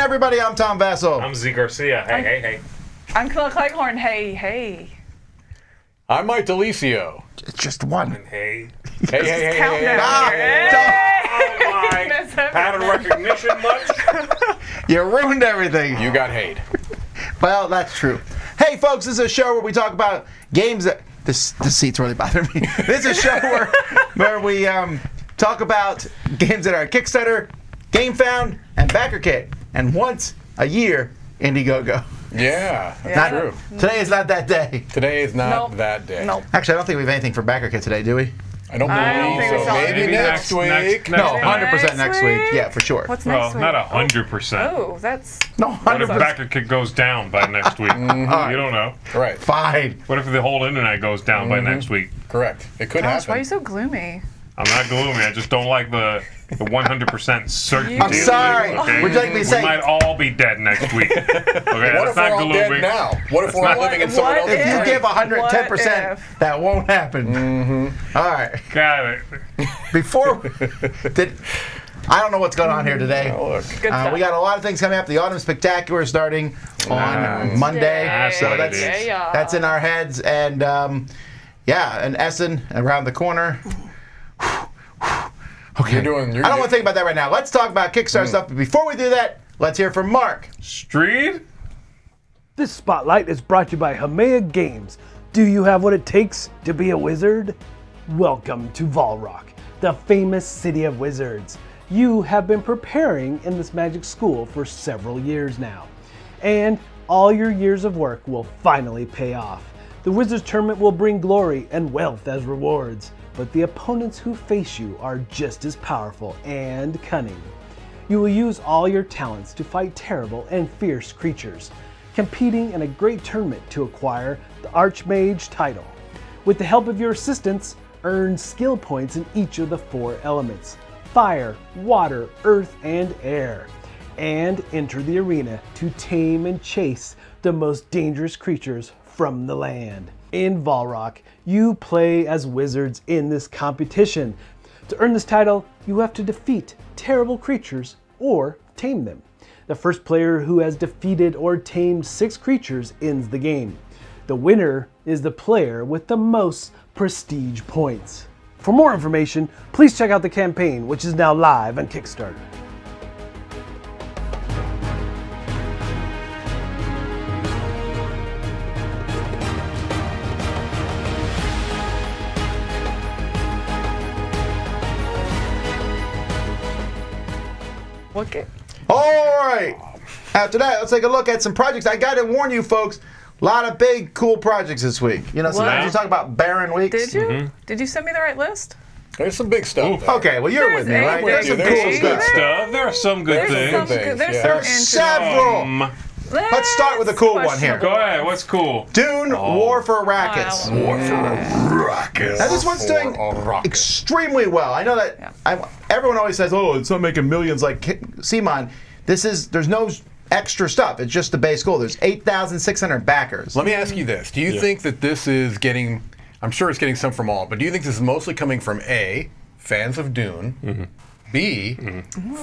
everybody. I'm Tom Vassell. I'm Z Garcia. Hey. I'm Camilla Cleghorn. Hey. I'm Mike DeLisio. It's just one. Hey. Hey. Countdown. Oh my. Pattern recognition much? You ruined everything. You got hate. Well, that's true. Hey, folks, this is a show where we talk about games that... This seat's really bothering me. This is a show where we talk about games that are Kickstarter, GameFound, and BackerKit. And once a year, Indiegogo. Yeah, that's Not true. Today is not that day. Today is not Nope. that day. Nope. Actually, I don't think we have anything for BackerKit today, do we? I don't I don't believe think we so. saw Maybe it. next week. Next No, 100% next week. Yeah, for sure. What's Well, next week? not 100%. Oh, that's... No, What if 100%. BackerKit goes down by next week? You don't know. Right. Fine. What if the whole internet goes down by next week? Correct. It could Gosh, why are happen. you so gloomy? I'm not gloomy. I just don't like the 100% certainty. I'm sorry. Okay? Would you like me to We say... might all be dead next week. Okay, What that's if we're not all gloomy. dead now? What if we're all living in someone What else's If you if? dream? give 110%, What if? that won't happen. All right. Got it. Before... I don't know what's going on here today. Oh, look. Good stuff. We got a lot of things coming up. The Autumn Spectacular starting on Monday. That's So what it that's is. that's in our heads. And and Essen around the corner. Okay. You're doing- you're- I don't want to think about that right now. Let's talk about Kickstarter stuff. But before we do that, let's hear from Mark. Streed? This spotlight is brought to you by Hamea Games. Do you have what it takes to be a wizard? Welcome to Valrock, the famous city of wizards. You have been preparing in this magic school for several years now, and all your years of work will finally pay off. The Wizards Tournament will bring glory and wealth as rewards, but the opponents who face you are just as powerful and cunning. You will use all your talents to fight terrible and fierce creatures, competing in a great tournament to acquire the Archmage title. With the help of your assistants, earn skill points in each of the 4 elements: fire, water, earth, and air. And enter the arena to tame and chase the most dangerous creatures from the land. In Valrock, you play as wizards in this competition. To earn this title, you have to defeat terrible creatures or tame them. The first player who has defeated or tamed 6 creatures ends the game. The winner is the player with the most prestige points. For more information, please check out the campaign, which is now live on Kickstarter. What game? All right. After that, let's take a look at some projects. I got to warn you, folks. A lot of big, cool projects this week. You know, sometimes What? you talk about barren weeks. Did you? Did you send me the right list? There's some big stuff. there. Okay, well, you're with me, There's right? a There's some big cool thing. stuff. Good stuff. There are some good There's things. some things, good, there's yeah. some There's interesting. several. Let's start with a cool one here. Go ahead. What's cool? Dune War for Arrakis. Arrakis. Now, this one's doing extremely well. I know that everyone always says, oh, it's not making millions like Simon. There's no extra stuff. It's just the base goal. There's 8,600 backers. Let me ask you this. Do you think that this is getting, I'm sure it's getting some from all, but do you think this is mostly coming from A, fans of Dune, B,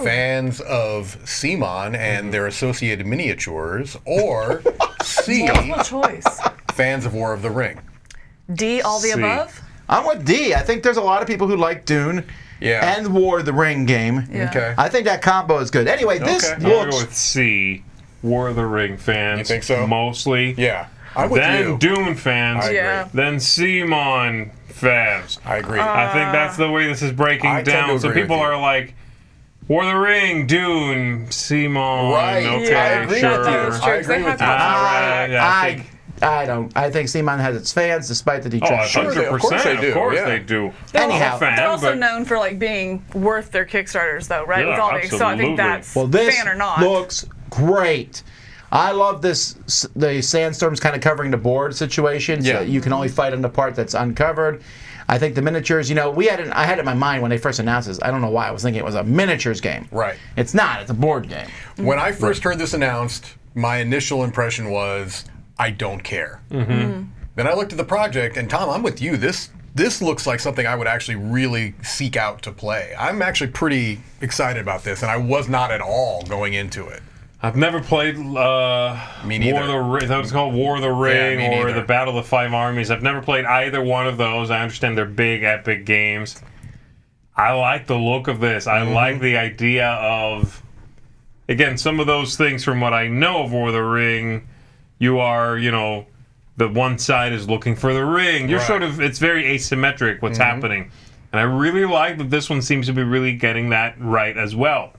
fans of Simon and their associated miniatures, or C, Multiple choice. fans of War of the Ring? D, all the C. above? I'm with D. I think there's a lot of people who like Dune Yeah. and War of the Ring game. Yeah. Okay. I think that combo is good. Anyway, this Okay. I'm gonna looks... go with C. War of the Ring fans. You think so? Mostly. Yeah. I'm with Then you. Dune fans. I agree. Yeah. Then Simon fans. I agree. I think that's the way this is breaking I tend to down. So agree with people you. are like, War of the Ring, Dune, Simon. Right. Okay, I agree sure. with you. That's true, I 'cause they agree with have you. to- I think- I don't. I think Simon has its fans, despite the Oh, detraction. 100%. Of course they do, Of course yeah. they do. Anyhow. I'm a fan, They're also but known for like being worth their Kickstarters, though, right? Yeah, With all the, so I think absolutely. that's Well, this fan or not. looks great. I love this. The sandstorms kind of covering the board situation, so Yeah. that you can only fight on the part that's uncovered. I think the miniatures. You know, I had it in my mind when they first announced this. I don't know why I was thinking it was a miniatures game. Right. It's not. It's a board game. When I first heard this announced, my initial impression was, I don't care. Then I looked at the project, and Tom, I'm with you. This looks like something I would actually really seek out to play. I'm actually pretty excited about this, and I was not at all going into it. I've never played Me War neither. of the Ring. Is that what it's called? War of the Ring me or neither. the Battle of the Five Armies. I've never played either one of those. I understand they're big, epic games. I like the look of this. I like the idea of, again, some of those things from what I know of War of the Ring, you are, the one side is looking for the ring. You're Right. it's very asymmetric what's happening. And I really like that this one seems to be really getting that right as well.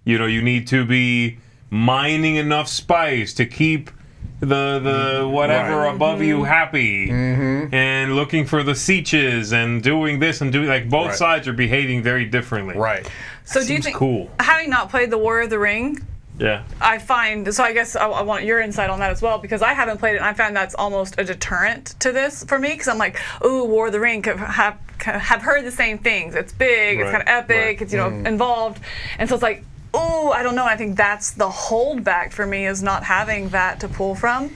You need to be mining enough spice to keep the whatever Right. above you happy, and looking for the sieges and doing this and doing both Right. sides are behaving very differently. Right. So do you Seems think, cool. having not played the War of the Ring, Yeah. I guess I want your insight on that as well, because I haven't played it and I found that's almost a deterrent to this for me, because I'm like, ooh, War of the Ring, have heard the same things. It's big, it's Right, kind of epic, right. it's involved, and so it's like, ooh, I don't know. I think that's the holdback for me, is not having that to pull from.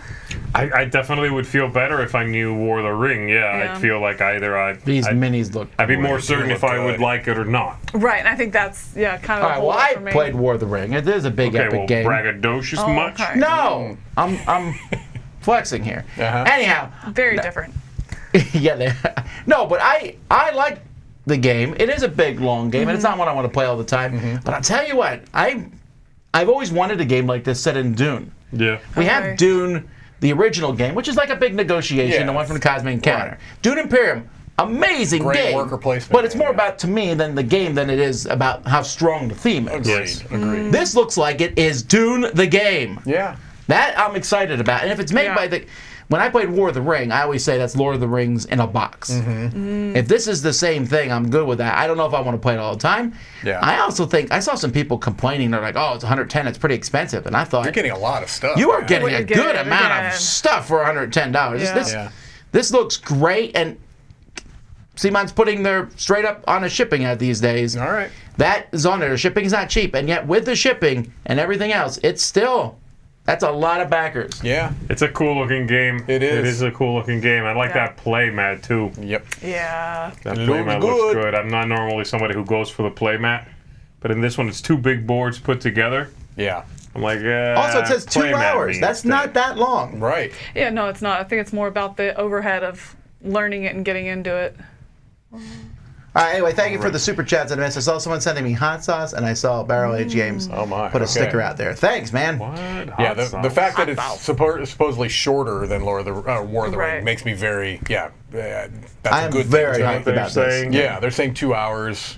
I definitely would feel better if I knew War of the Ring. Yeah. I'd feel like either These minis look. I'd be more great. certain if I would good. like it or not. Right, and I think that's kind of All the right. Well, holdback I for me. played War of the Ring. It is a big Okay, epic well, game. braggadocious much? Okay. No, I'm flexing here. Uh-huh. Anyhow, Very different. no, but I like the game. It is a big, long game, and it's not one I want to play all the time. But I'll tell you what, I've always wanted a game like this set in Dune. Yeah. We Okay. have Dune, the original game, which is like a big negotiation, Yeah. the one from the Cosmic Encounter. Dune Imperium, amazing Great game. worker placement But it's game, more yeah. about, to me, than the game than it is about how strong the theme is. Agreed. Yes. Agreed. This looks like it is Dune the game. Yeah. That I'm excited about. And if it's made Yeah. by the... When I played War of the Ring, I always say that's Lord of the Rings in a box. If this is the same thing, I'm good with that. I don't know if I want to play it all the time. Yeah. I also think... I saw some people complaining. They're like, oh, it's 110. It's pretty expensive. And I thought... You're getting a lot of stuff. You are man. getting What a you're good getting, amount again. of stuff for $110. Yeah. Yeah. This looks great, and Simon's putting their straight up on a shipping ad these days. All right. That is on there. Shipping's not cheap, and yet with the shipping and everything else, it's still, that's a lot of backers. Yeah. It's a cool looking game. It is. It is a cool looking game. I like Yeah. that playmat too. Yep. Yeah. That Looks playmat good. looks good. I'm not normally somebody who goes for the playmat, but in this one, it's two big boards put together. Yeah. I'm like, Also, it says 2 playmat hours. me That's instead. not that long. Right. Yeah, no, it's not. I think it's more about the overhead of learning it and getting into it. All right, anyway, thank you for the super chats I missed. I saw someone sending me hot sauce, and I saw Barrel Age Games Oh my. put a okay. sticker out there. Thanks, man. What? Yeah, Hot the sauce. fact that it's Hot supposedly shorter than War of the Ring Right. makes me very that's I a am good very thing. hyped they're about saying. this. Yeah, they're saying 2 hours.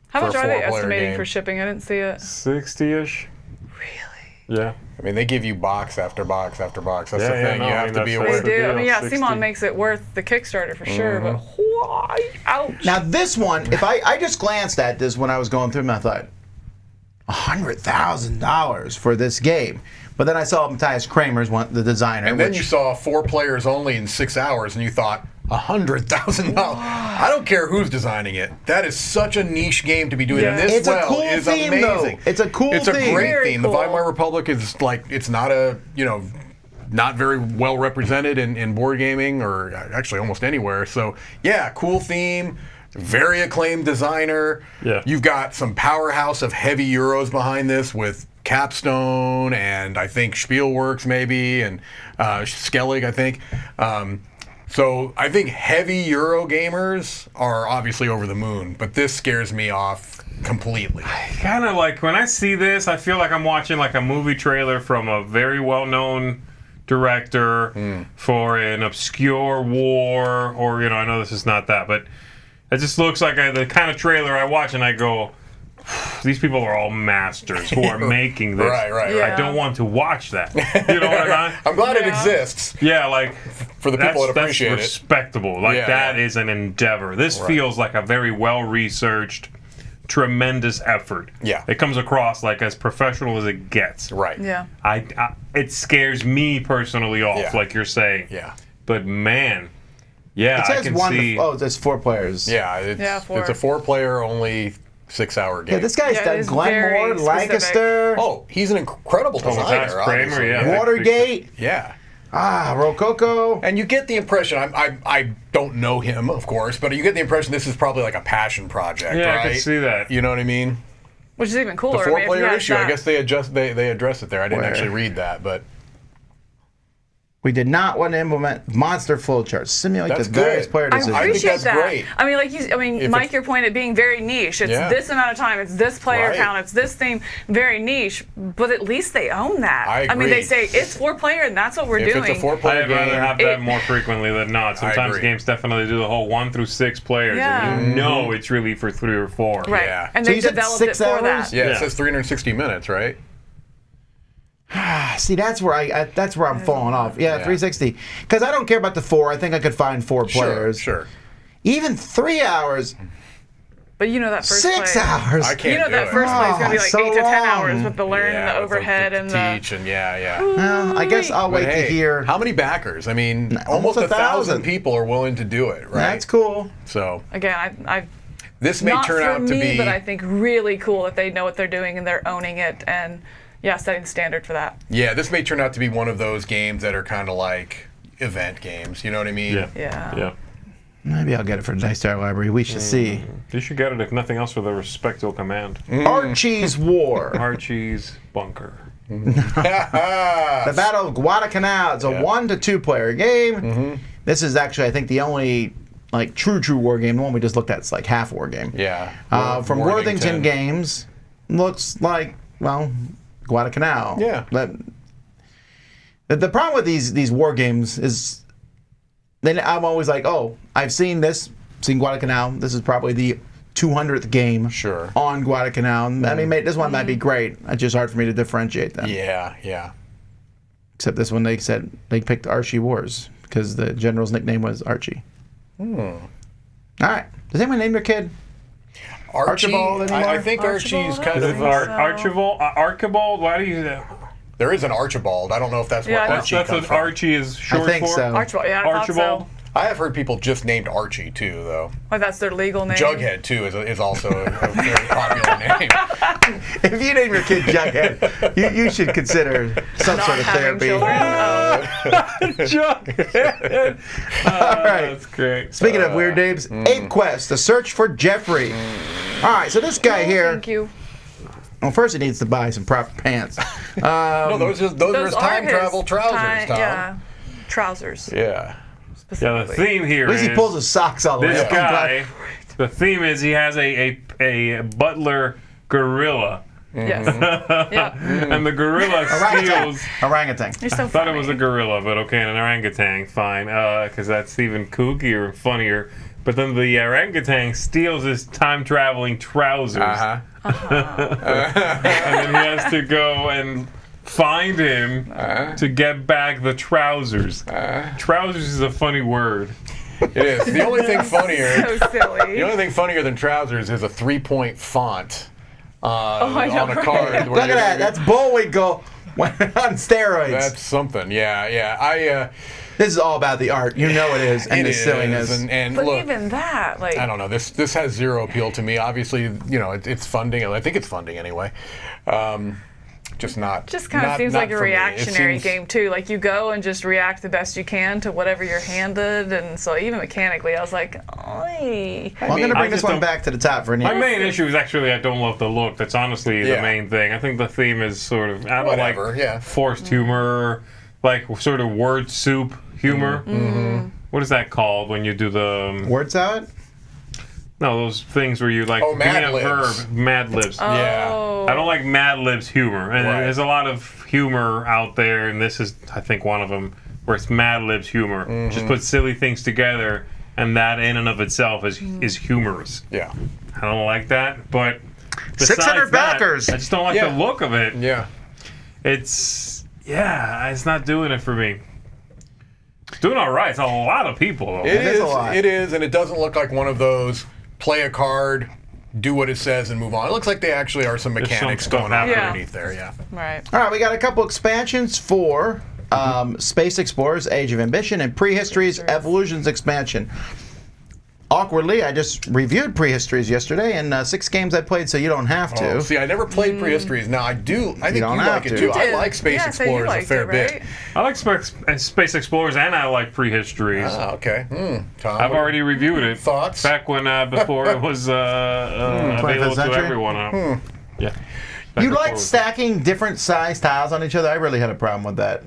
How For much a are they four-player estimating game. for shipping? I didn't see it. 60-ish. Really? Yeah. I mean, they give you box after box after box. That's Yeah, the yeah, thing. no, You I have mean, to be that's- They aware. the do. I deal, mean, yeah, 60. Simon makes it worth the Kickstarter for sure, but why? Ouch. Now, this one, if I just glanced at this when I was going through them, I thought, $100,000 for this game. But then I saw Matthias Kramer's one, the designer. And then which, you saw 4 players only in 6 hours, and you thought, $100,000. I don't care who's designing it. That is such a niche game to be doing Yeah. this It's a well. cool is theme, though. amazing. It's a cool It's a theme. great Very theme. cool. The Weimar Republic is like, it's not a, not very well represented in board gaming or actually almost anywhere. So, yeah, cool theme. Very acclaimed designer. Yeah. You've got some powerhouse of heavy Euros behind this with Capstone and I think Spielworks maybe and Skellig, I think. So I think heavy Euro gamers are obviously over the moon, but this scares me off completely. Kind of like when I see this, I feel like I'm watching like a movie trailer from a very well-known director for an obscure war, or I know this is not that, but it just looks like the kind of trailer I watch and I go, these people are all masters who are making this. Right. Yeah. I don't want to watch that. You know what I mean? I'm glad it Yeah. exists Yeah, like for the people that that's appreciate it. respectable. Like Yeah, that yeah. is an endeavor. This Right. feels like a very well-researched, tremendous effort. Yeah. It comes across like as professional as it gets. Right. Yeah. It scares me personally off, Yeah. like you're saying. Yeah. But man, yeah, it I says can one. see. There's 4 players. Yeah, it's Yeah, it's a 4-player only 6-hour game. Yeah, this guy's Yeah, done it's Glenmore, very specific. Lancaster, Oh, he's an incredible Matthias designer. Kramer, obviously. yeah. Watergate, Yeah. Rococo. And you get the impression, I don't know him, of course, but you get the impression this is probably like a passion project, Yeah, right? I can see that. You know what I mean? Which is even cooler. The I mean, if you four-player had issue. that- I guess they address it there. I didn't Where? actually read that, but We did not want to implement monster flowcharts. Simulate That's the various good. player I decisions. appreciate that's that. great. I mean, If Mike, it's- your point at being very niche. It's Yeah. this amount of time. It's this player Right. count. It's this theme. Very niche. But at least they own that. I mean, they agree. say it's 4-player, and that's what we're if doing. it's a four-player I'd rather game, have that more frequently than not. Sometimes agree. games definitely do the whole 1 through 6 players, Yeah. and you know it's really for 3 or 4. Right. Yeah. And So they you said developed 6 it for hours? that. yeah, Yeah. it says 360 minutes, right? See, that's where I'm falling off. Yeah, 360. Because I don't care about the 4. I think I could find 4 players. Sure. Even 3 hours, But you know that first 6 play. hours. I can't You know do that it. first play is going to be like so 8 to 10 long. hours with the learn and the with overhead the and the. teach and yeah. Well, I guess I'll But wait hey, to hear. how many backers? I mean, almost almost 1,000 people are willing to do it, right? That's cool. So Again, I this may not turn for out me, to be. but I think really cool that they know what they're doing and they're owning it and setting the standard for that. Yeah, this may turn out to be one of those games that are kind of like event games. You know what I mean? Yeah. Yeah. Maybe I'll get it for the Dice Tower Library. We should see. You should get it, if nothing else, for the Respecto command. Archie's War. Archie's Bunker. The Battle of Guadalcanal. It's a 1 to 2 player game. This is actually, I think, the only like true war game. The one we just looked at is like half war game. Yeah. From Worthington Games. Looks like, well, Guadalcanal. Yeah. But the problem with these war games is then I'm always like, oh, I've seen Guadalcanal. This is probably the 200th game Sure. on Guadalcanal. I mean, this one might be great. It's just hard for me to differentiate them. Yeah. Except this one, they said they picked Archie Wars because the general's nickname was Archie. All right. Does anyone name their kid? Archibald anymore? I think Archie's kind Is of. it Archibald? Archibald? Why do you? There is an Archibald. I don't know if that's Yeah, what that's Archie That's comes what from. Archie is short I think for. so. Archibald, yeah, I thought Archibald. so. I have heard people just named Archie too, though. Like that's their legal name. Jughead too is also a very popular name. If you name your kid Jughead, you should consider some Not sort of having therapy. children. Oh. Jughead. All right. That's great. Speaking of weird names, Apequest, The Search for Jeffrey. All right, so this guy here, Thank you. well, first he needs to buy some proper pants. No, those are his are time his travel trousers, time- Tom. Yeah. Trousers. Yeah. Yeah, the Specifically. theme here At least he is pulls his socks all the way this up. guy. The theme is he has a butler gorilla, Yes. Yeah. and the gorilla steals. Orangutan. You're so I thought it funny. was a gorilla, but okay, and an orangutan, fine, because that's even kookier and funnier. But then the orangutan steals his time-traveling trousers, and then he has to go and find him to get back the trousers. Trousers is a funny word. It is. The only thing funnier. So silly. The only thing funnier than trousers is a 3-point font I know, on a right? card. where Look at you're- that. That's Bullwinkle on steroids. That's something. Yeah. This is all about the art. You know it is. And It the is, silliness. and But look, even that, like, I don't know. This has zero appeal to me. Obviously, it's funding. I think it's funding anyway. Just not. just kind of not- seems not like a for me. It reactionary seems- game too. Like you go and just react the best you can to whatever you're handed, and so even mechanically, I was like, "Oi." Well, I'm going to I bring this just one don't- back to the top for an My main issue is actually I don't love the look. That's honestly the Yeah. main thing. I think the theme is sort of I don't Whatever, like yeah. forced humor, like sort of word soup humor. What is that called when you do the word salad. no those things where you like Oh, give me Mad a Libs. verb Mad Libs. Yeah. Oh. I don't like Mad Libs humor, and Right. there's a lot of humor out there, and this is I think one of them where it's Mad Libs humor. Just put silly things together, and that in and of itself is humorous. Yeah. I don't like that, but 600 besides that, backers. I just don't like Yeah. the look of it. Yeah. It's not doing it for me. It's doing all right. It's a lot of people though. It is is. a lot. It is, and it doesn't look like one of those play a card, do what it says, and move on. It looks like they actually are some some mechanics stuff going on happening. underneath there. Yeah. Right. All right, we got a couple expansions for Space Explorers, Age of Ambition, and Prehistories, Evolutions expansion. Awkwardly, I just reviewed Prehistories yesterday, and 6 games I played, so you don't have to. Oh, see, I never played Prehistories. Now I do. I think you don't like have it to. too. You I did. like Space Yeah, so you Explorers a liked fair it, bit. right? I like Space Explorers and I like Prehistories. Ah, okay. Tom, I've what- already reviewed it. Thoughts? Back when before it was available to century? everyone. Yeah. You like stacking different size tiles on each other? I really had a problem with that.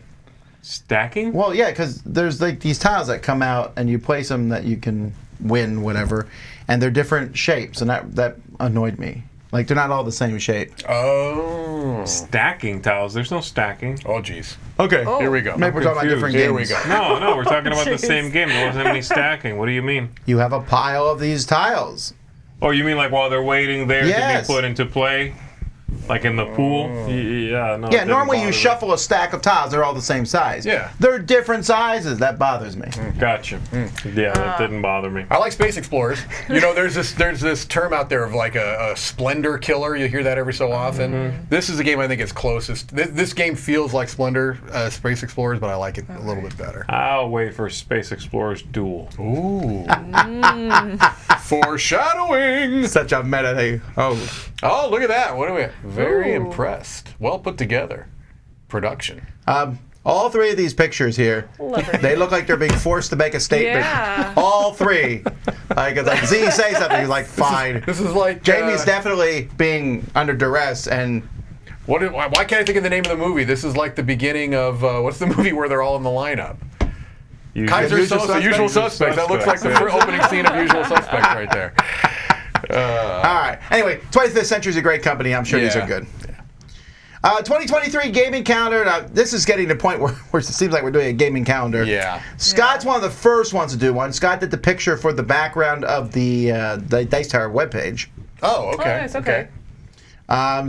Stacking? Well, yeah, because there's like these tiles that come out and you place them that you can win, whatever, and they're different shapes, and that annoyed me. Like, they're not all the same shape. Oh. Stacking tiles. There's no stacking. Oh, jeez. Okay. Here we go. Maybe we're talking about different games. Here we go. No, we're talking about the Jeez. same game. There wasn't any stacking. What do you mean? You have a pile of these tiles. Oh, you mean like while they're waiting there Yes. to be put into play? Like in the pool? Yeah, no. it Yeah, didn't normally bother you me. shuffle a stack of tiles. They're all the same size. Yeah. They're different sizes. That bothers me. Gotcha. Yeah, that didn't bother me. I like Space Explorers. You know, there's this term out there of like a Splendor killer. You hear that every so often. This is a game I think is closest. This game feels like Splendor, Space Explorers, but I like it a little bit better. I'll wait for Space Explorers Duel. Ooh. Foreshadowing. Such a meta thing. Oh, look at that. What are we? Very impressed. Well put together. Production. All three of these pictures here, they look like they're being forced to make a statement. Yeah. All three. Like, it's like Z say something, he's like, fine. This is like Jamie's definitely being under duress, and why can't I think of the name of the movie? This is like the beginning of what's the movie where they're all in the lineup? Kaiser Usual Sosa, Usual Suspects. That looks like the opening scene of Usual Suspects right there. all right. Anyway, 25th Century is a great company. I'm sure these Yeah. are good. 2023 gaming calendar. Now, this is getting to the point where it seems like we're doing a gaming calendar. Yeah. Scott's one of the first ones to do one. Scott did the picture for the background of the Dice Tower webpage. Oh, okay. Oh, nice, okay.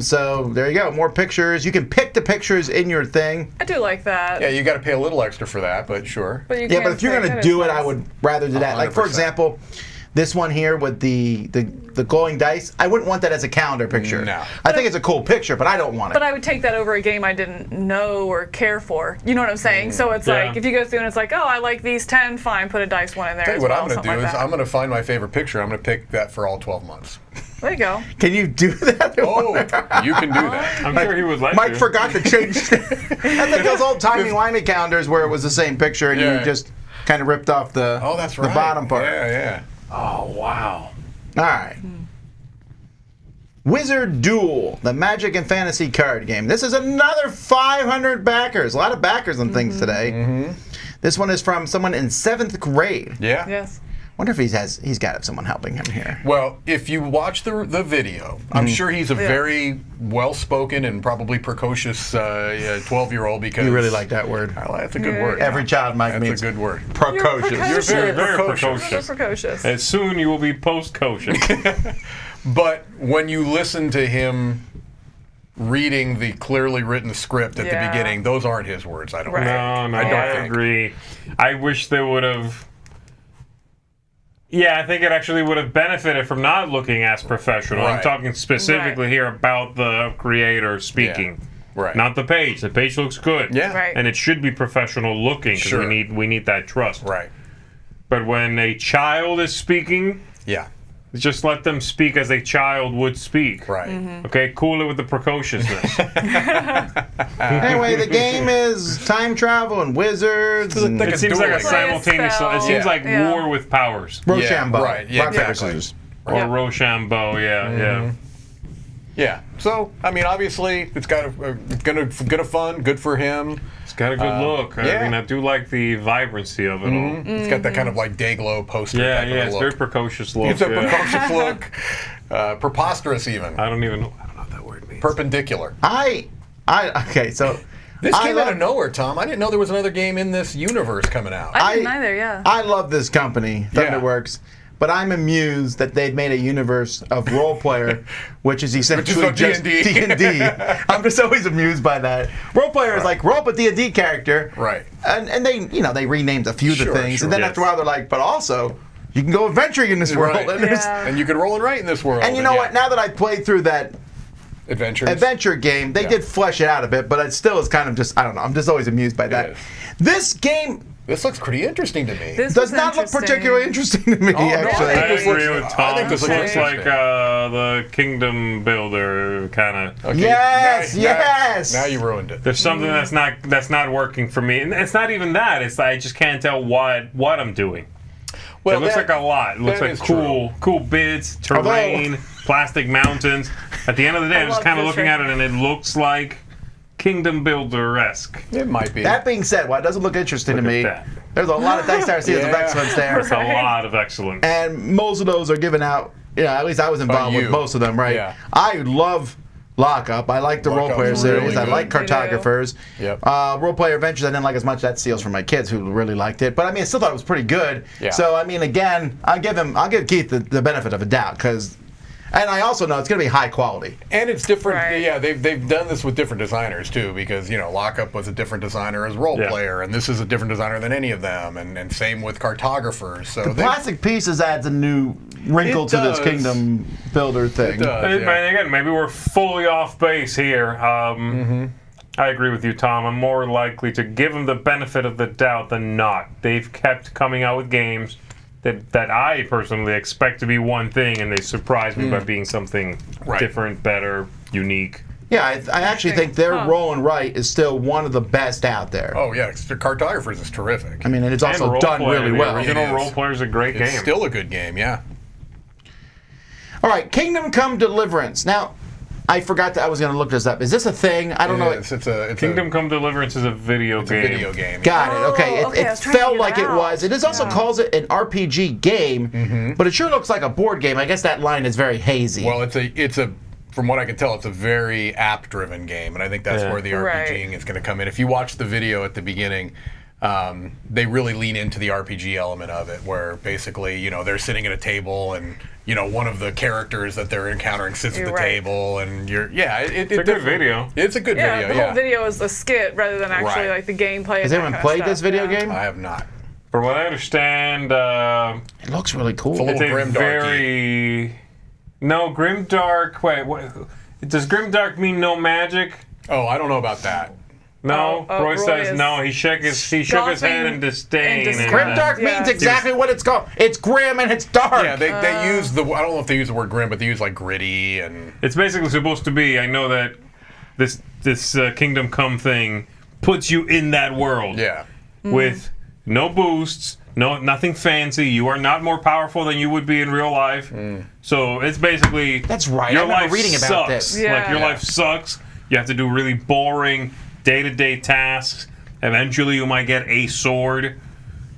So there you go. More pictures. You can pick the pictures in your thing. I do like that. Yeah, you got to pay a little extra for that, but sure. But you Yeah, can but if you're pick going to it, do it's it, I nice. would rather do that. Like, for 100%. example, this one here with the glowing dice, I wouldn't want that as a calendar picture. No. I think it's a cool picture, but I don't want it. But I would take that over a game I didn't know or care for. You know what I'm saying? So it's Yeah. like, if you go through and it's like, oh, I like these 10, fine, put a dice one in there Tell you as what well, I'm going to something do like is that. I'm going to find my favorite picture. I'm going to pick that for all 12 months. There you go. Can you do that? Oh, you can do that. I'm sure he would like Mike to. forgot to change. That's like those old timey-wimey calendars where it was the same picture and Yeah. you just kind of ripped off the, Oh, that's right. the bottom part. Yeah. Oh, wow. All right. Wizard Duel, the Magic and Fantasy card game. This is another 500 backers. A lot of backers on things today. This one is from someone in 7th grade. Yeah. Yes. Wonder if he's got someone helping him here. Well, if you watch the video, I'm sure he's a very well-spoken and probably precocious 12-year-old because You really like that word. That's a good Yeah. word. Every child Mike That's meets a good word. precocious. You're very Very precocious. precocious. So precocious. And soon you will be post-kosher. But when you listen to him reading the clearly written script at the Yeah. beginning, those aren't his words. I don't Right. think. No, I don't I think. agree. I wish they would have. Yeah, I think it actually would have benefited from not looking as professional. I'm Right. talking specifically Right. here about the creator speaking. Right. Not the page. The page looks good. Yeah. Right. And it should be professional looking because Sure. we need that trust. Right. But when a child is speaking, Yeah. just let them speak as a child would speak. Right. Okay, cool it with the precociousness. Anyway, the game is time travel and wizards. And like It seems like a dueling. simultaneous. Play a It seems spell. like Yeah. war with powers. Rochambeau. right. Yeah, Rock, paper, exactly. scissors. Or Yeah. Rochambeau, yeah. Yeah. So, I mean, obviously, it's got a good fun, good for him. It's got a good look. I yeah. mean, I do like the vibrancy of it all. It's got that kind of like Dayglow poster Yeah, type yeah, of it's look. very precocious look. It's a yeah. precocious look. Preposterous even. I don't know what that word means. Perpendicular. Okay, so This I came out love- of nowhere, Tom. I didn't know there was another game in this universe coming out. I didn't either, yeah. I love this company, Yeah. Thunderworks, but I'm amused that they've made a universe of role player, which is essentially of just D&D. D&D. I'm just always amused by that. Role player is like roll up a D&D character, Right. And they they renamed a few of the Sure, things, sure. and then Yes. after a while they're like, but also you can go adventuring in this world. Right. And, there's- Yeah. And you can roll and write in this world. and you know what? Now that I played through that Adventures. adventure game, they Yeah. did flesh it out a bit, but it still is kind of just I don't know. I'm just always amused by that. is. This game This looks pretty interesting to me. This does was not look interesting. particularly interesting to me, Oh, no, actually. I I think this agree looks- with I Tom. think This this looks looks like the Kingdom Builder kind of. Okay, Yes, now- yes. Now you ruined it. There's something that's not working for me, and it's not even that. It's I just can't tell what I'm doing. Well, it looks that- like a lot. It looks that like is cool bits, terrain, plastic mountains. At the end of the day, I I'm just love kind of this looking at right it, and it looks like Kingdom Builder-esque. It might be. That being said, while it doesn't look interesting Look to at me, that. there's a lot of Dice Seals of Yeah. Excellence there. It's a lot of excellence. And most of those are given out, at least I was involved with you. most of them, right? Yeah. I love Lockup. I like the Lockup's role player really series. I good. like Cartographers. Yep. Role player Adventures, I didn't like as much. That seals for my kids who really liked it. But I mean, I still thought it was pretty good. Yeah. So I mean, again, I'll give Keith the benefit of a doubt because. And I also know it's going to be high quality. And it's different. Right. Yeah, they've done this with different designers too, because Lockup was a different designer as role player, and this is a different designer than any of them, and same with Cartographers. So The plastic pieces adds a new wrinkle It to this does. Kingdom Builder thing. It does. And Yeah. again, maybe we're fully off base here. I agree with you, Tom. I'm more likely to give them the benefit of the doubt than not. They've kept coming out with games that I personally expect to be one thing, and they surprise me by being something Right. different, better, unique. Yeah, I actually think their Huh. roll and write is still one of the best out there. Oh yeah, the Cartographers is terrific. I mean, and it's And also Role done Player, really the well. original It is. Role Player is a great It's game. still a good game. Yeah. All right, Kingdom Come Deliverance. Now, I forgot that I was going to look this up. Is this a thing? I don't know. It's a Kingdom Come Deliverance is a video It's a game. video game. Got it. Okay. Oh, okay, I It was trying to felt figure like it it out. was. It is also Yeah. calls it an RPG game, but it sure looks like a board game. I guess that line is very hazy. Well, it's a from what I can tell, it's a very app-driven game, and I think that's Yeah. where the RPGing is going to come in. If you watch the video at the beginning, they really lean into the RPG element of it, where basically, they're sitting at a table, and one of the characters that they're encountering sits at You're the right. table, and it's It's a good video. It's a good Yeah, video. the whole video is a skit rather than actually Right. like the gameplay. Has anyone played this video game? I have not. From what I understand, It looks really cool. It's a little it's a grimdarky. very... No, grimdark... Wait, what? Does grimdark mean no magic? Oh, I don't know about that. No, Roy Roy says is no. He shook his head scoffing in disdain. and disgust. Grimdark Yeah. means exactly what it's called. It's grim and it's dark. Yeah, they use the. I don't know if they use the word grim, but they use like gritty and. It's basically supposed to be. I know that this Kingdom Come thing puts you in that world. Yeah. With no boosts, nothing fancy. You are not more powerful than you would be in real life. So it's basically That's right. Your I remember life reading about sucks. this. Yeah. Like your life sucks. You have to do really boring day-to-day tasks. Eventually, you might get a sword.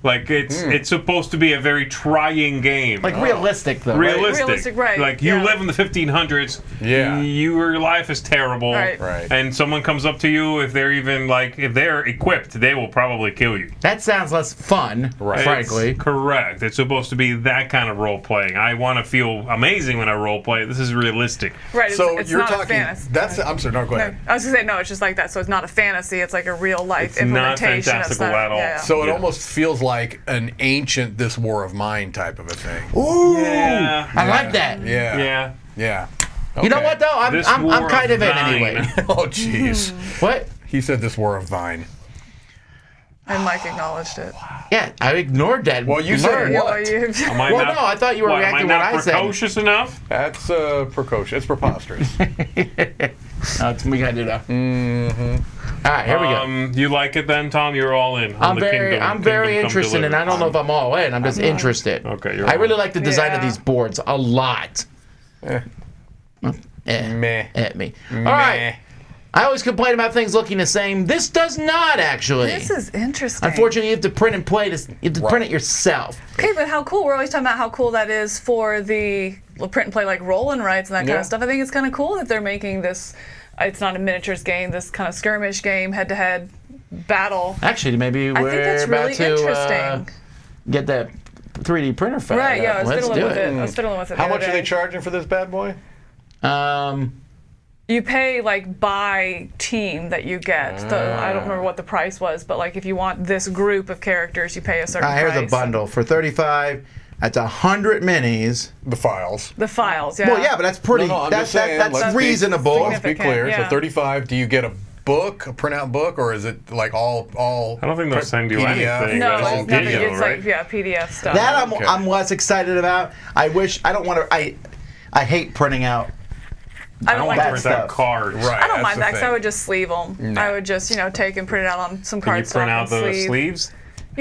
Like it's supposed to be a very trying game. Like realistic though. right? Realistic, right, Like you yeah. live in the 1500s. Yeah. Your life is terrible. Right. Right. And someone comes up to you, if they're equipped, they will probably kill you. That sounds less fun, Right. frankly. It's correct. It's supposed to be that kind of role playing. I want to feel amazing when I role play. This is realistic. Right. So it's you're not a talking. fantasy. I'm sorry. No, go ahead. I was gonna say no. It's just like that. So it's not a fantasy. It's like a real life It's not implementation of fantastical stuff. at all. Yeah. So it Yeah. almost feels like an ancient This War of Mine type of a thing. Ooh, Yeah. I like that. Yeah. Yeah. Yeah. You know Okay. what though? I'm This I'm war kind of in thine. anyway. Oh, jeez. What? He said This War of Vine. And Mike acknowledged it. Yeah, I ignored that. Well, you said word. what? Well, you- Am I Well, not- no, I thought you were what, reacting am I what not I said. precocious enough? That's precocious. It's preposterous. We gotta do that. All right, here we go. You like it then, Tom? You're all in. on I'm the very Kingdom very Come interested, and I don't know if I'm all in. I'm just interested. Okay, you're I all really in. like the design of Yeah. these boards a lot. Meh. At me. All right. I always complain about things looking the same. This does not actually. This is interesting. Unfortunately, you have to print and play this. You have to print it Right. yourself. Okay, but how cool. We're always talking about how cool that is for the print and play like roll and writes and that kind Yeah. of stuff. I think it's kind of cool that they're making this. It's not a miniatures game. This kind of skirmish game, head-to-head battle. Actually, maybe I we're think that's about really to interesting. get that 3D printer fired Right? Yeah, up. I was Let's fiddling do with it. it. I was fiddling with it. How the much other are they day. charging for this bad boy? You pay like by team that you get. I don't remember what the price was, but like if you want this group of characters, you pay a certain Here's price. a bundle for 35. That's 100 minis. The files. The files, yeah. Well, yeah, but that's pretty. No, I'm that's just saying, that's let's be- reasonable. Let's be Significant, clear. So yeah. 35. Do you get a book, a printout book, or is it like all? I don't think they'll send you PDF? anything. No, That's all it's nothing. digital, It's right? like PDF stuff. That Okay. I'm less excited about. I don't want to. I hate printing out. I don't like that that Print stuff. out cards. Right. I don't that's mind the that because I thing. would just sleeve them. I would just, take and print it out on some Can you cardstock print out and the sleeve. sleeves?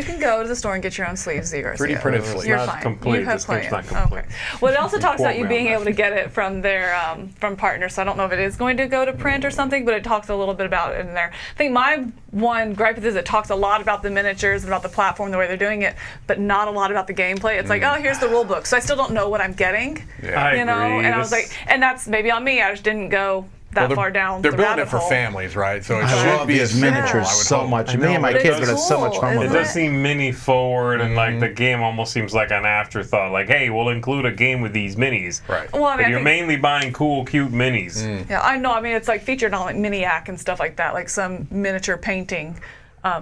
You can go to the store and get your own sleeves, Garcia. 3D printed sleeves. You're Not fine. complete. You have This game's plenty. not complete. Okay. Well, it also talks about you Quote me being on able to get it from their from partners. So I don't know if it is going to go to print or something, but it talks a little bit about it in there. I think my one gripe with this is it talks a lot about the miniatures and about the platform, the way they're doing it, but not a lot about the gameplay. It's like, oh, here's the rule book. So I still don't know what I'm getting. I You know, agree. and I was like, and that's maybe on me. I just didn't go that far down. They're the building rabbit it for hole. families, right? So it I should love be these as simple, miniatures I would so hope. much. I Me and know, my but kids it's would have so much cool, fun with It isn't it. does seem mini forward, and like the game almost seems like an afterthought. Like, hey, we'll include a game with these minis. Right. Well, I mean, But I you're think- mainly buying cool, cute minis. Yeah, I know. I mean, it's like featured on like Miniac and stuff like that, like some miniature painting.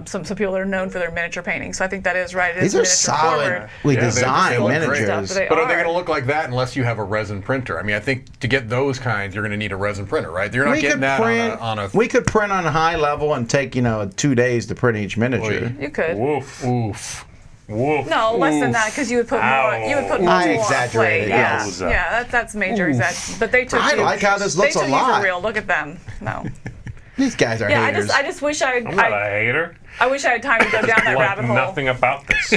Some people that are known for their miniature painting. So I think that is right. It These is are miniature forward. solidly Yeah, they designed look great. miniatures. Stuff, But are they going to look like that unless you have a resin printer? I mean, I think to get those kinds, you're going to need a resin printer, right? You're not We getting could that print. on a We could print on a high level and take 2 days to print each miniature. You could. Woof. Oof. Woof. No, less than Oof. that, because you would put more. Ow. You would put more I on a exaggerated, plate. Yeah, yes. yeah, that's major exaggeration. But they took. I you, like how this looks they a took you lot. for real. Look at them. No. These guys are Yeah, haters. I just wish I'm not a hater. I wish I had time to go down that Like rabbit hole. nothing about this.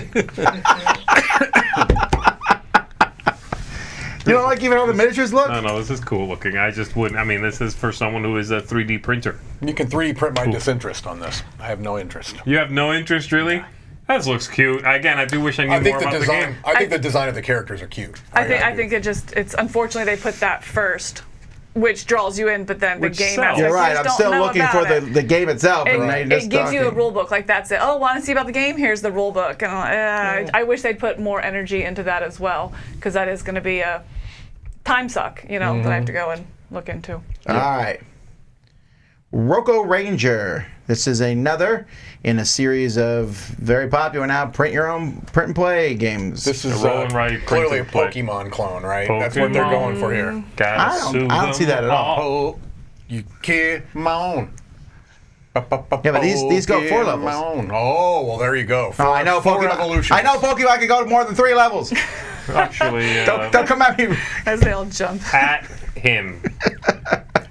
You don't like even how the miniatures look? No, this is cool looking. I just wouldn't. I mean, this is for someone who is a 3D printer. You can 3D print my disinterest on this. I have no interest. You have no interest, really? This looks cute. Again, I do wish I knew I think more the about the design. game. I think the design of the characters are cute. I think it's unfortunately they put that first, which draws you in, but then Which the game sells. aspect, You're you right. just I'm don't still know looking about for it. the game itself. and they It just gives you a talking. rule book, like that's it. Oh, want to see about the game? Here's the rule book. And I wish they'd put more energy into that as well, because that is going to be a time suck, that I have to go and look into. All right. Roco Ranger. This is another in a series of very popular now print and play games. This is roll and write, clearly a print and play. Pokemon clone, right? That's what they're Pokemon. going for here. Gotta I don't see that at all. Oh, you come on. Yeah, but these go 4 levels. Pokemon. Oh, well, there you go. Oh, I know Four Pokemon. evolutions. I know Pokemon can go to more than 3 levels. Actually, Don't come at me. As they all jump. at him.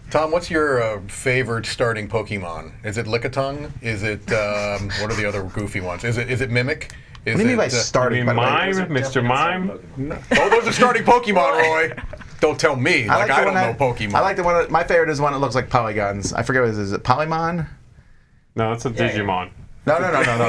Tom, what's your favorite starting Pokemon? Is it Lickitung? Is it what are the other goofy ones? Is it Mimic? Is What do you mean by it, starting? I mean, by the way? Mime, Mr. Mime. Oh, those are starting Pokemon, Roy. Don't tell me. I I the don't one know Pokemon. I like the one. My favorite is the one that looks like polygons. I forget what it is. Is it Polymon? No, it's a Digimon. No.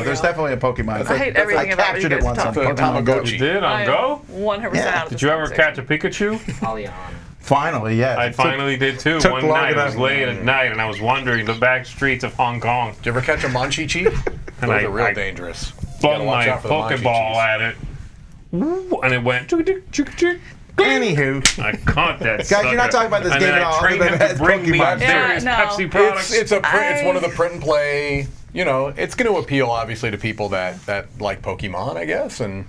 There's definitely a Pokemon. I hate everything I about what you captured it guys once talk on about. Pokemon Go. Tamagotchi. You did I on am Go? 100% Yeah. out of this Did you ever catch a conversation. Pikachu? Polyon. Finally, yeah. I finally did too. took One long night, I was enough. late at night, and I was wandering the back streets of Hong Kong. Did you ever catch a Manchichi? Those I- are real I dangerous. You gotta Flung watch my out for the Pokeball Manchichis. at it, and it went. Chick. Anywho, I caught that. Guys, you're not talking about this and game then at all, I trained other him than to as bring me Pokemon. various Yeah, no. Pepsi products. It's one of the print and play. It's going to appeal obviously to people that like Pokemon, I guess, and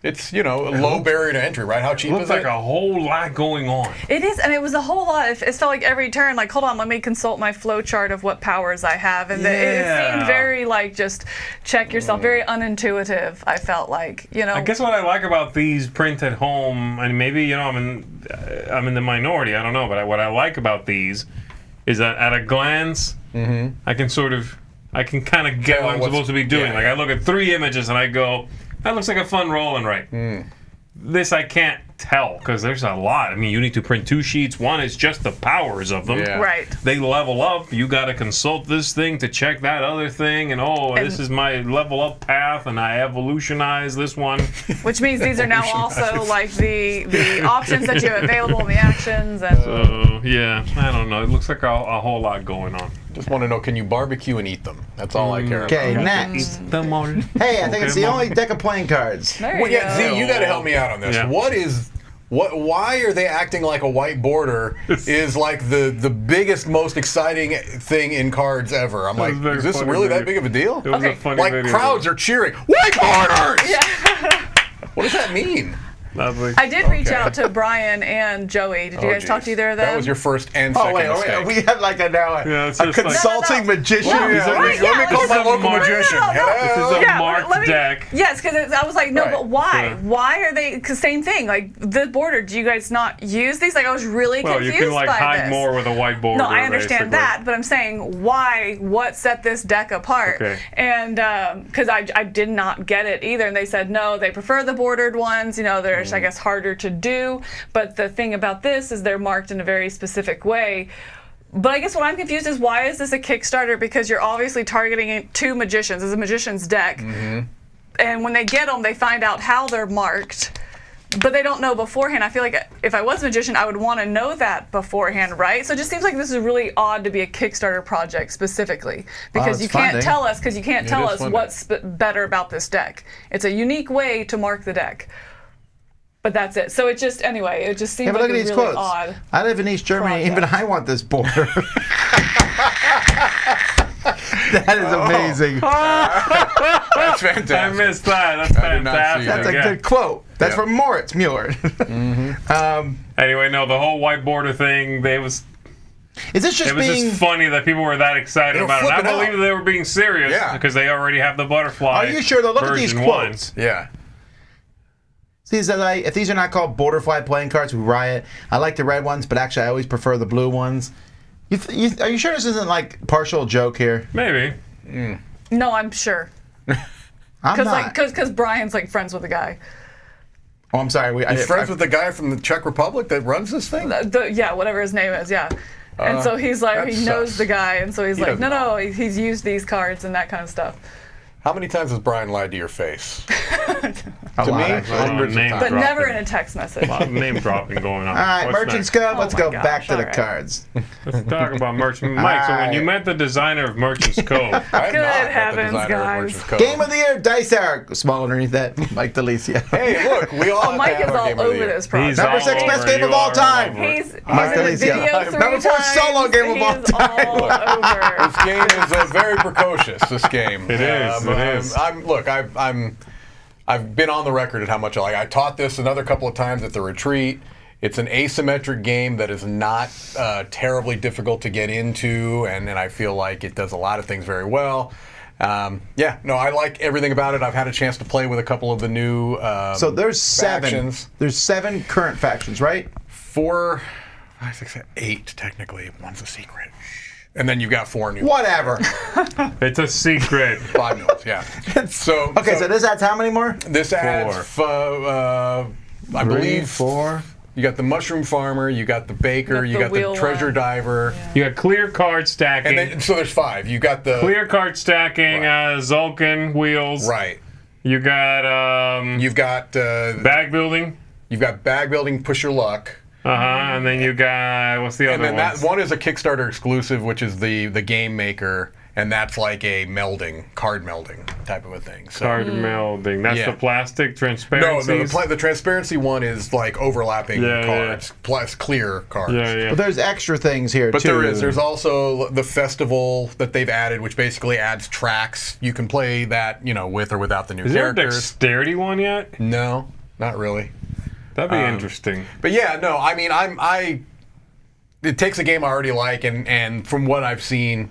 it's a low barrier to entry, right? How cheap Looks is like it? a whole lot going on. It is, and it was a whole lot. It felt like every turn, like, hold on, let me consult my flow chart of what powers I have. And it Yeah. seemed very, like, just check yourself, very unintuitive, I felt like, I guess what I like about these print at home, and maybe I'm in the minority, I don't know, but what I like about these is that at a glance, I can kind of get Tell what I'm what's- supposed to be doing. yeah, Like yeah. I look at 3 images and I go, that looks like a fun roll and write. This I can't tell because there's a lot. I mean, you need to print 2 sheets. One is just the powers of them. Yeah. right. They level up. You got to consult this thing to check that other thing. And this is my level up path, and I evolutionize this one. Which means these are now also, like, the options that you have available in the actions. And So, yeah, I don't know. It looks like a whole lot going on. Just want to know, can you barbecue and eat them? That's all I care Okay, about. next. Hey, Hey, I think it's the only deck of playing cards. there Well, you yeah, go. Z, you got to help me out on this. Yeah. Why are they acting like a white border is like the biggest, most exciting thing in cards ever? I'm like, very is this funny really video. that big of a deal? It was Okay. a funny Like video. crowds are cheering, white borders! What does that mean? Lovely. I did reach out to Brian and Joey. Did you guys talk to either of them? That was your first and second mistake. We have like Yeah, it's a just like- consulting magician. Well, He's right, like, yeah, Let me call my this is local Mark- magician. No. This is a Yeah, marked let me- deck. Yes, because I was like, no, Right. but why? Yeah. Why are they? Because same thing. Like the border. Do you guys not use these? Like I was really Well, confused you can like by hide this. more with a white border. No, I understand basically. that, but I'm saying why? What set this deck apart? Okay. And because I did not get it either, and they said no, they prefer the bordered ones. You know, they're I guess harder to do. But the thing about this is they're marked in a very specific way. But I guess what I'm confused is why is this a Kickstarter? Because you're obviously targeting 2 magicians. It's a magician's deck. And when they get them, they find out how they're marked. But they don't know beforehand. I feel like if I was a magician, I would want to know that beforehand, right? So it just seems like this is really odd to be a Kickstarter project specifically. Because it's you can't funding. tell us, because you can't tell is us funding. what's better about this deck. It's a unique way to mark the deck. But that's it. So it just, anyway, it just seems Yeah, but like look at it's these really quotes. odd. I live in East Germany. project. Even I want this border. That is amazing. That's I fantastic. missed that. That's I did not see fantastic. That's a yeah. good quote. That's Yeah. from Moritz Mueller. Anyway, no, the whole white border thing, Is this just it was being? just funny that people were that excited They were about it. I flipping out. believe they were being serious Yeah. because they already have the butterfly. Are you sure though? Look at these version one. quotes. Yeah. See, it says, if these are not called Borderfly playing cards, we riot. I like the red ones, but actually I always prefer the blue ones. Are you sure this isn't like partial joke here? Maybe. No, I'm sure. I'm not. Because Brian's like friends with the guy. Oh, I'm sorry. He's friends with the guy from the Czech Republic that runs this thing? Yeah, whatever his name is, yeah. And so he's like, that he knows sucks. the guy, and so he's He like, doesn't no, he's used these cards and that kind of stuff. How many times has Brian lied to your face? A To lot, me, actually. hundreds of Name times. But dropping. never in a text message. A lot of name dropping going on. All right, What's Merchant next? Scub, let's Oh go my back gosh, to the all right. cards. Let's talk about Merchant Mike. So when you Alright. met the designer of Merchant's Cove, I have Good not met the heavens, designer of guys. Merchant's Cove. Game of the Year, Dice Hour. Small underneath that, Mike Delicia. Hey, look, we all have Mike to is have our all Game of the over Year. this project. He's Number all 6 best over, game you of all are time. over it. He's Mike in the Delicia. video 3 Number 4 times. solo game of all He's time. all over. This game is very precocious. This game. It is, it is. I've been on the record at how much I like. I taught this another couple of times at the retreat. It's an asymmetric game that is not terribly difficult to get into, and I feel like it does a lot of things very well. I like everything about it. I've had a chance to play with a couple of the new So there's 7. factions. There's 7 current factions, right? 4, 5, 6, 8 technically. One's a secret. And then you've got 4 new. Whatever. It's a secret. 5 new ones, yeah. So this adds how many more? this adds, I believe, 4. you got the mushroom farmer, you got the baker, you the got the wheel treasure one. diver, You got clear card stacking. and then so there's 5. You got the Clear card stacking, Zulkin wheels. right. You got You've got bag building. you've got bag building, push your luck, And then you got what's the and other then one? that one is a Kickstarter exclusive, which is the game maker, and that's like a card melding type of a thing. So Card melding. That's Yeah. the plastic no, transparencies. the transparency one is like overlapping Yeah, yeah. cards plus clear cards. Yeah. But there's extra things here, But too. there's also the festival that they've added, which basically adds tracks. You can play that, with or without the new Is there a characters. dexterity one yet? No, not really. That'd be interesting. But yeah, no, I mean, it takes a game I already like, and from what I've seen,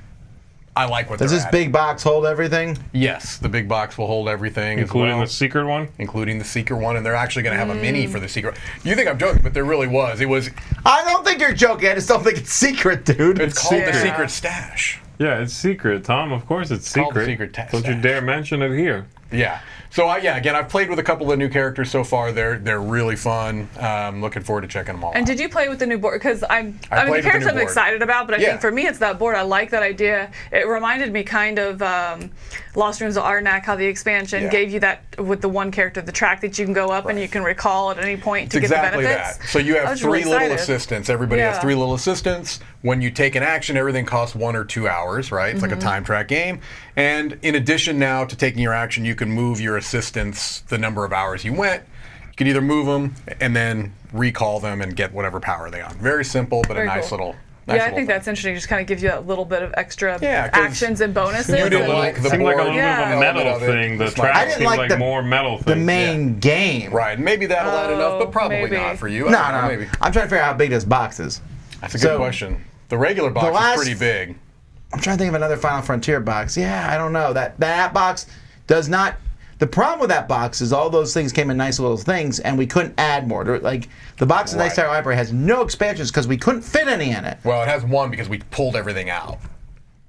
I like what Does they're this adding. big box hold everything? Yes, the big box will hold everything, Including as well, the secret one? including the secret one, and they're actually going to have a mini for the secret. You think I'm joking, but there really was. It was. I don't think you're joking. I just don't think it's secret, dude. It's called the secret. secret stash. Yeah, it's secret, Tom. Of course it's called the secret. secret Don't you stash. dare mention it here. Yeah. So again, I've played with a couple of new characters so far. They're really fun. Looking forward to checking them all And out. did you play with the new board? Because I the played with the characters new I'm board. excited about, but I Yeah. think for me it's that board. I like that idea. It reminded me kind of Lost Ruins of Arnak, how the expansion Yeah. gave you that with the one character, the track that you can go up and you can recall at any point to It's get exactly the benefits. that. So you I have was 3 really little excited. assistants. Everybody has Yeah. 3 little assistants. When you take an action, everything costs 1 or 2 hours, right? It's like a Mm-hmm. time track game. And in addition now to taking your action, you can move your assistants the number of hours you went. You can either move them and then recall them and get whatever power they are. Very simple, but Very a nice cool. little Yeah, I think that's interesting. Just kind of gives you a little bit of extra 'cause actions and bonuses. you didn't and- like the Seemed like a little board bit of a Yeah. metal element of it. thing. The It's like- I track didn't seemed like like the- more metal The things. main game. Right, and maybe that'll add enough, but probably maybe. not for you. No, I don't know, no. maybe. I'm trying to figure out how big this box is. That's a good So, question. The regular box last- is pretty big. I'm trying to think of another Final Frontier box. Yeah, I don't know. That box does not. The problem with that box is all those things came in nice little things, and we couldn't add more. Like the box in Right. Nice Tower Library has no expansions because we couldn't fit any in it. Well, it has one because we pulled everything out.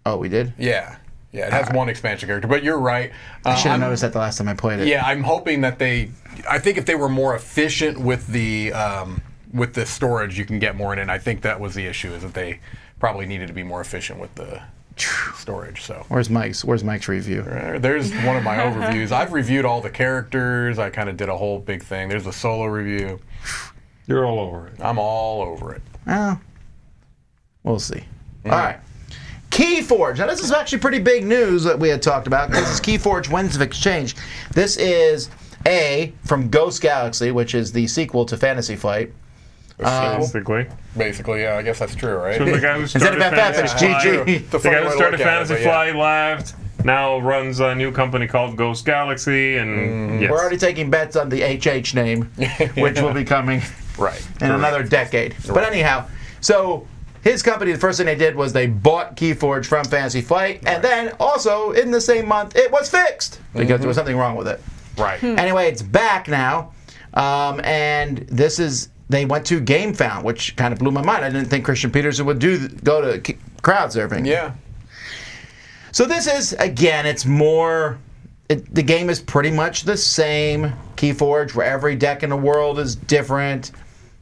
Oh, we did. Yeah. Yeah, it has one expansion character, but you're right. I should have I'm- noticed that the last time I played it. Yeah, I'm hoping that I think if they were more efficient with the storage, you can get more in it. And I think that was the issue, is that they probably needed to be more efficient with the storage. So Where's Mike's review? there's one of my overviews. I've reviewed all the characters. I kind of did a whole big thing. There's a solo review. You're all over it. I'm all over it. Well, we'll see. All right. KeyForge. Now, this is actually pretty big news that we had talked about. This is KeyForge Winds of Exchange. This is from Ghost Galaxy, which is the sequel to Fantasy Flight. Basically. Yeah, I guess that's true, right? So the guy who Instead of started FF, it's Fantasy Flight, GG. The the guy who started way to look at it, Fantasy but yeah. Flight left, now runs a new company called Ghost Galaxy, and yes. We're already taking bets on the HH name, which will be coming Right. in another decade. But anyhow, so his company, the first thing they did was they bought KeyForge from Fantasy Flight, and then also in the same month it was fixed because there was something wrong with it. Right. Anyway, it's back now, and this is they went to GameFound, which kind of blew my mind. I didn't think Christian Peterson would go to Crowdsurfing. Yeah. So this is, again, it's more. The game is pretty much the same. KeyForge, where every deck in the world is different,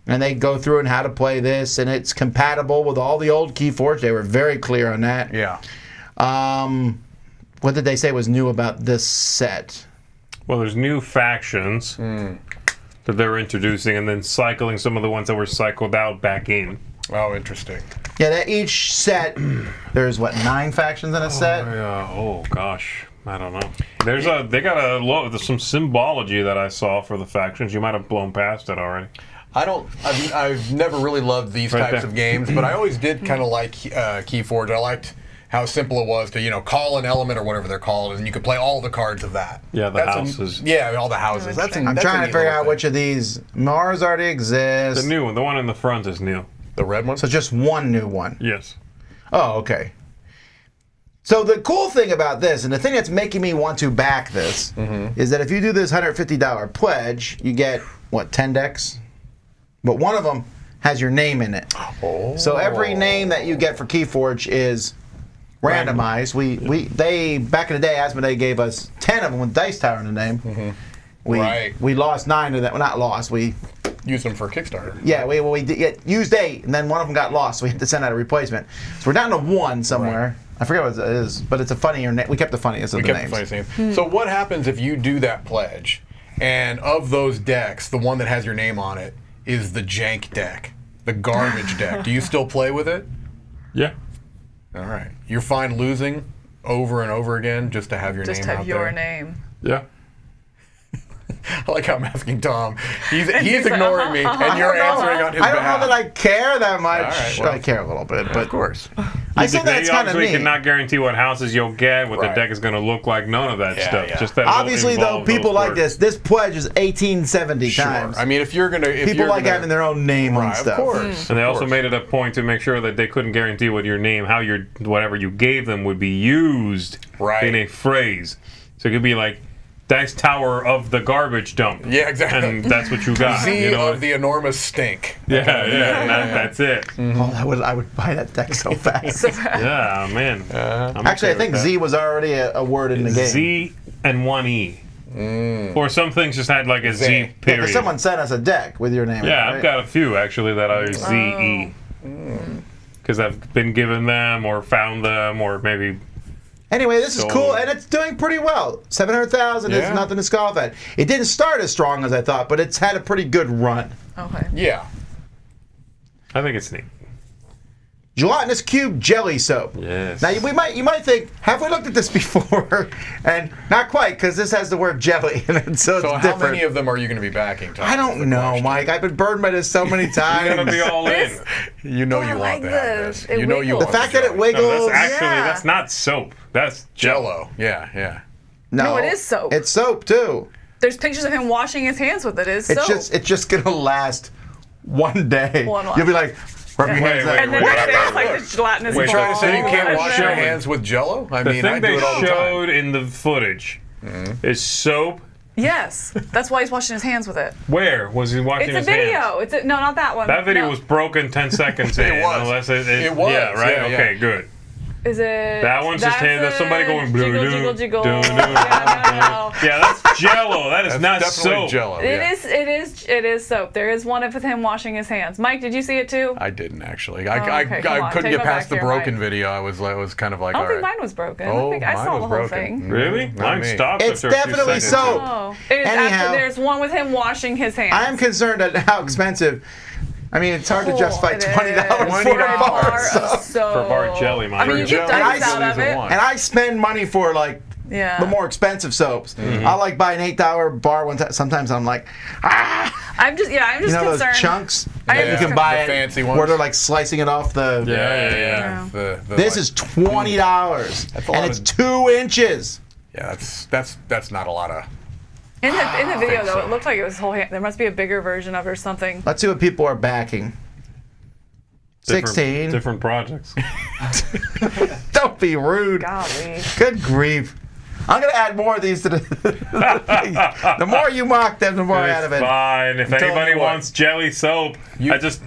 and they go through and how to play this, and it's compatible with all the old KeyForge. They were very clear on that. Yeah. What did they say was new about this set? Well, there's new factions that they're introducing, and then cycling some of the ones that were cycled out back in. Oh, interesting. Yeah, that each set, there's what, 9 factions in a set? Oh gosh, I don't know. There's there's some symbology that I saw for the factions. You might have blown past it already. I've never really loved these Right types there. of games, but I always did kind of like KeyForge. I liked how simple it was to, call an element or whatever they're called, and you could play all the cards of that. Yeah, the That's houses. all the houses. I'm trying to figure out which of these. Mars already exists. The new one, the one in the front is new. The red one? So just one new one. Yes. Oh, okay. So the cool thing about this, and the thing that's making me want to back this, is that if you do this $150 pledge, you get, 10 decks? But one of them has your name in it. Oh. So every name that you get for KeyForge is randomized. They back in the day, Asmodee gave us 10 of them with Dice Tower in the name. We lost 9 of them. Well, not lost. We Use them for Kickstarter. Yeah, we used 8, and then one of them got lost, so we had to send out a replacement. So we're down to 1 somewhere. Right. I forget what it is, but it's a funnier name. We kept the funniest of the names. So what happens if you do that pledge, and of those decks, the one that has your name on it is the jank deck, the garbage deck? Do you still play with it? Yeah. All right. You're fine losing over and over again just to have your Just name out have there? your name. Yeah. I like how I'm asking Tom. He's ignoring me, and you're answering on his I don't behalf. know that I care that much. All right, well, I care a little bit, but of course. I still think it's kind of obviously neat. cannot guarantee what houses you'll get, what Right. the deck is going to look like, none of that Yeah, stuff. yeah. Just that it'll Obviously, though, involve people those like words. this. This pledge is 1870 Sure. times. I mean, if you're gonna, People like having their own name on right, stuff. of course. And they of also course. made it a point to make sure that they couldn't guarantee what your name, how your whatever you gave them would be used Right. in a phrase. So it could be like Dice Tower of the garbage dump. Yeah, exactly. And that's what you got. Z you know? of the enormous stink. yeah, and that's it. Oh, I would buy that deck so fast. Yeah, man. I'm Actually, I okay think with Z was already a word in the that. game. Z and one E. Or some things just had like a Z Z. Yeah, 'cause period. someone sent us a deck with your name. Yeah, in it, I've got a few actually that are ZE. Because I've been given them or found them or maybe. Anyway, this is So- cool, and it's doing pretty well. 700,000 is Yeah. nothing to scoff at. It didn't start as strong as I thought, but it's had a pretty good run. Okay. Yeah. I think it's neat. Gelatinous Cube Jelly Soap. Yes. Now you might think, have we looked at this before? And not quite, because this has the word jelly in it, so it's So how different. many of them are you going to be backing, Tom? I is don't the know, question. Mike. I've been burned by this so many You're gonna times. be all in. This- You know Oh, you I want like to have this. this. It You know you wiggles. The want fact that it jelly. wiggles. No, that's actually Yeah. that's not soap. That's Jello. Jello. Yeah. No, it is soap. It's soap too. There's pictures of him washing his hands with it. It's soap. It's just gonna last one day. One wash. You'll be like, rub your Wait, hands wait, out. and then wait, next day wait, it's like wait. this gelatinous Wait, ball. Trying to say you can't and wash your then- hands with Jello? I The mean, I thing do they it all the time. showed in the footage is soap. Yes, that's why he's washing his hands with it. Where was he washing It's a his hands? video. No, not that one. That video No. was broken 10 seconds in. It was. Unless It was, Yeah, right? yeah, Okay, yeah. good. Is it? That one's just hand. That's somebody going blue, jiggle, doo, jiggle, jiggle. doo, doo, Yeah, no. Yeah, that's Jello. That is That's not definitely soap. Jello. It yeah. is. It is soap. There is one of him washing his hands. Mike, did you see it too? I didn't actually. okay, I come on, couldn't take get my past back the here, broken Mike. video. I was kind of like, I don't all think right. mine was broken. Oh, I mine saw the was whole broken. thing. Really? Not Mine me. stopped It's after a few definitely seconds. soap. Oh, it is Anyhow. after there's one with him washing his hands. I am concerned at how expensive. I mean, it's hard to justify it $20 is. for a bar. of soap. soap. For a bar of jelly, Mike. I mean, you For get jelly, dice jelly out of is a it. one. And I spend money for like Yeah. the more expensive soaps. I like buy an $8 bar one time. Sometimes I'm like, I'm just you know concerned. those chunks I am that you just can buy the it fancy ones. where they're like slicing it off the. Yeah. The, This like- is $20, That's a and lot it's of- 2 inches. Yeah, that's not a lot of. In the video think though, so. it looked like it was whole hand. There must be a bigger version of it or something. Let's see what people are backing. 16. Different projects. Don't be rude. Golly. Good grief. I'm going to add more of these to the. The more you mock them, the more I add of It's it. fine. If telling anybody you what. wants jelly soap, I just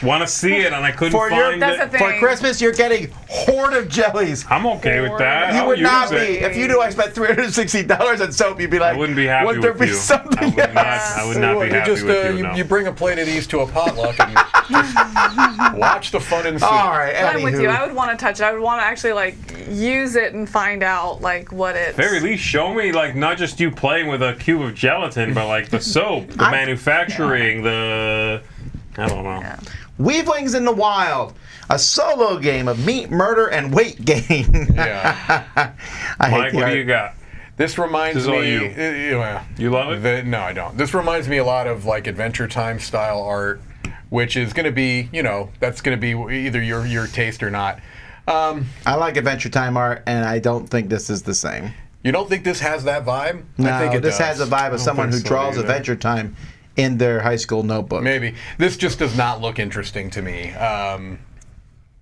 want to see it, and I couldn't For your- find That's it. the For thing. Christmas, you're getting horde of jellies. I'm okay with that. You I'll would not use be. it. If you knew I spent $360 on soap, you'd be like, I wouldn't be happy would there with be you. something I would else? not. I would not be You happy just with you. No. you bring a plate of these to a potluck and just watch the fun ensue. All right, I'm with you. anywho. I would want to touch it. I would want to actually like use it and find out like what it's. Very least, show me like not just you playing with a cube of gelatin, but like the soap, the manufacturing, the I don't know. Yeah. Weavlings in the Wild, a solo game of meat, murder, and weight gain. Yeah. I hate Mike, the what art. do you got? This reminds This is all me. you. Well, You love it? no, I don't. This reminds me a lot of like Adventure Time style art, which is going to be, that's going to be either your taste or not. I like Adventure Time art, and I don't think this is the same. You don't think this has that vibe? No, I think it this does. has a vibe of someone who think so draws either. Adventure Time in their high school notebook. Maybe this just does not look interesting to me.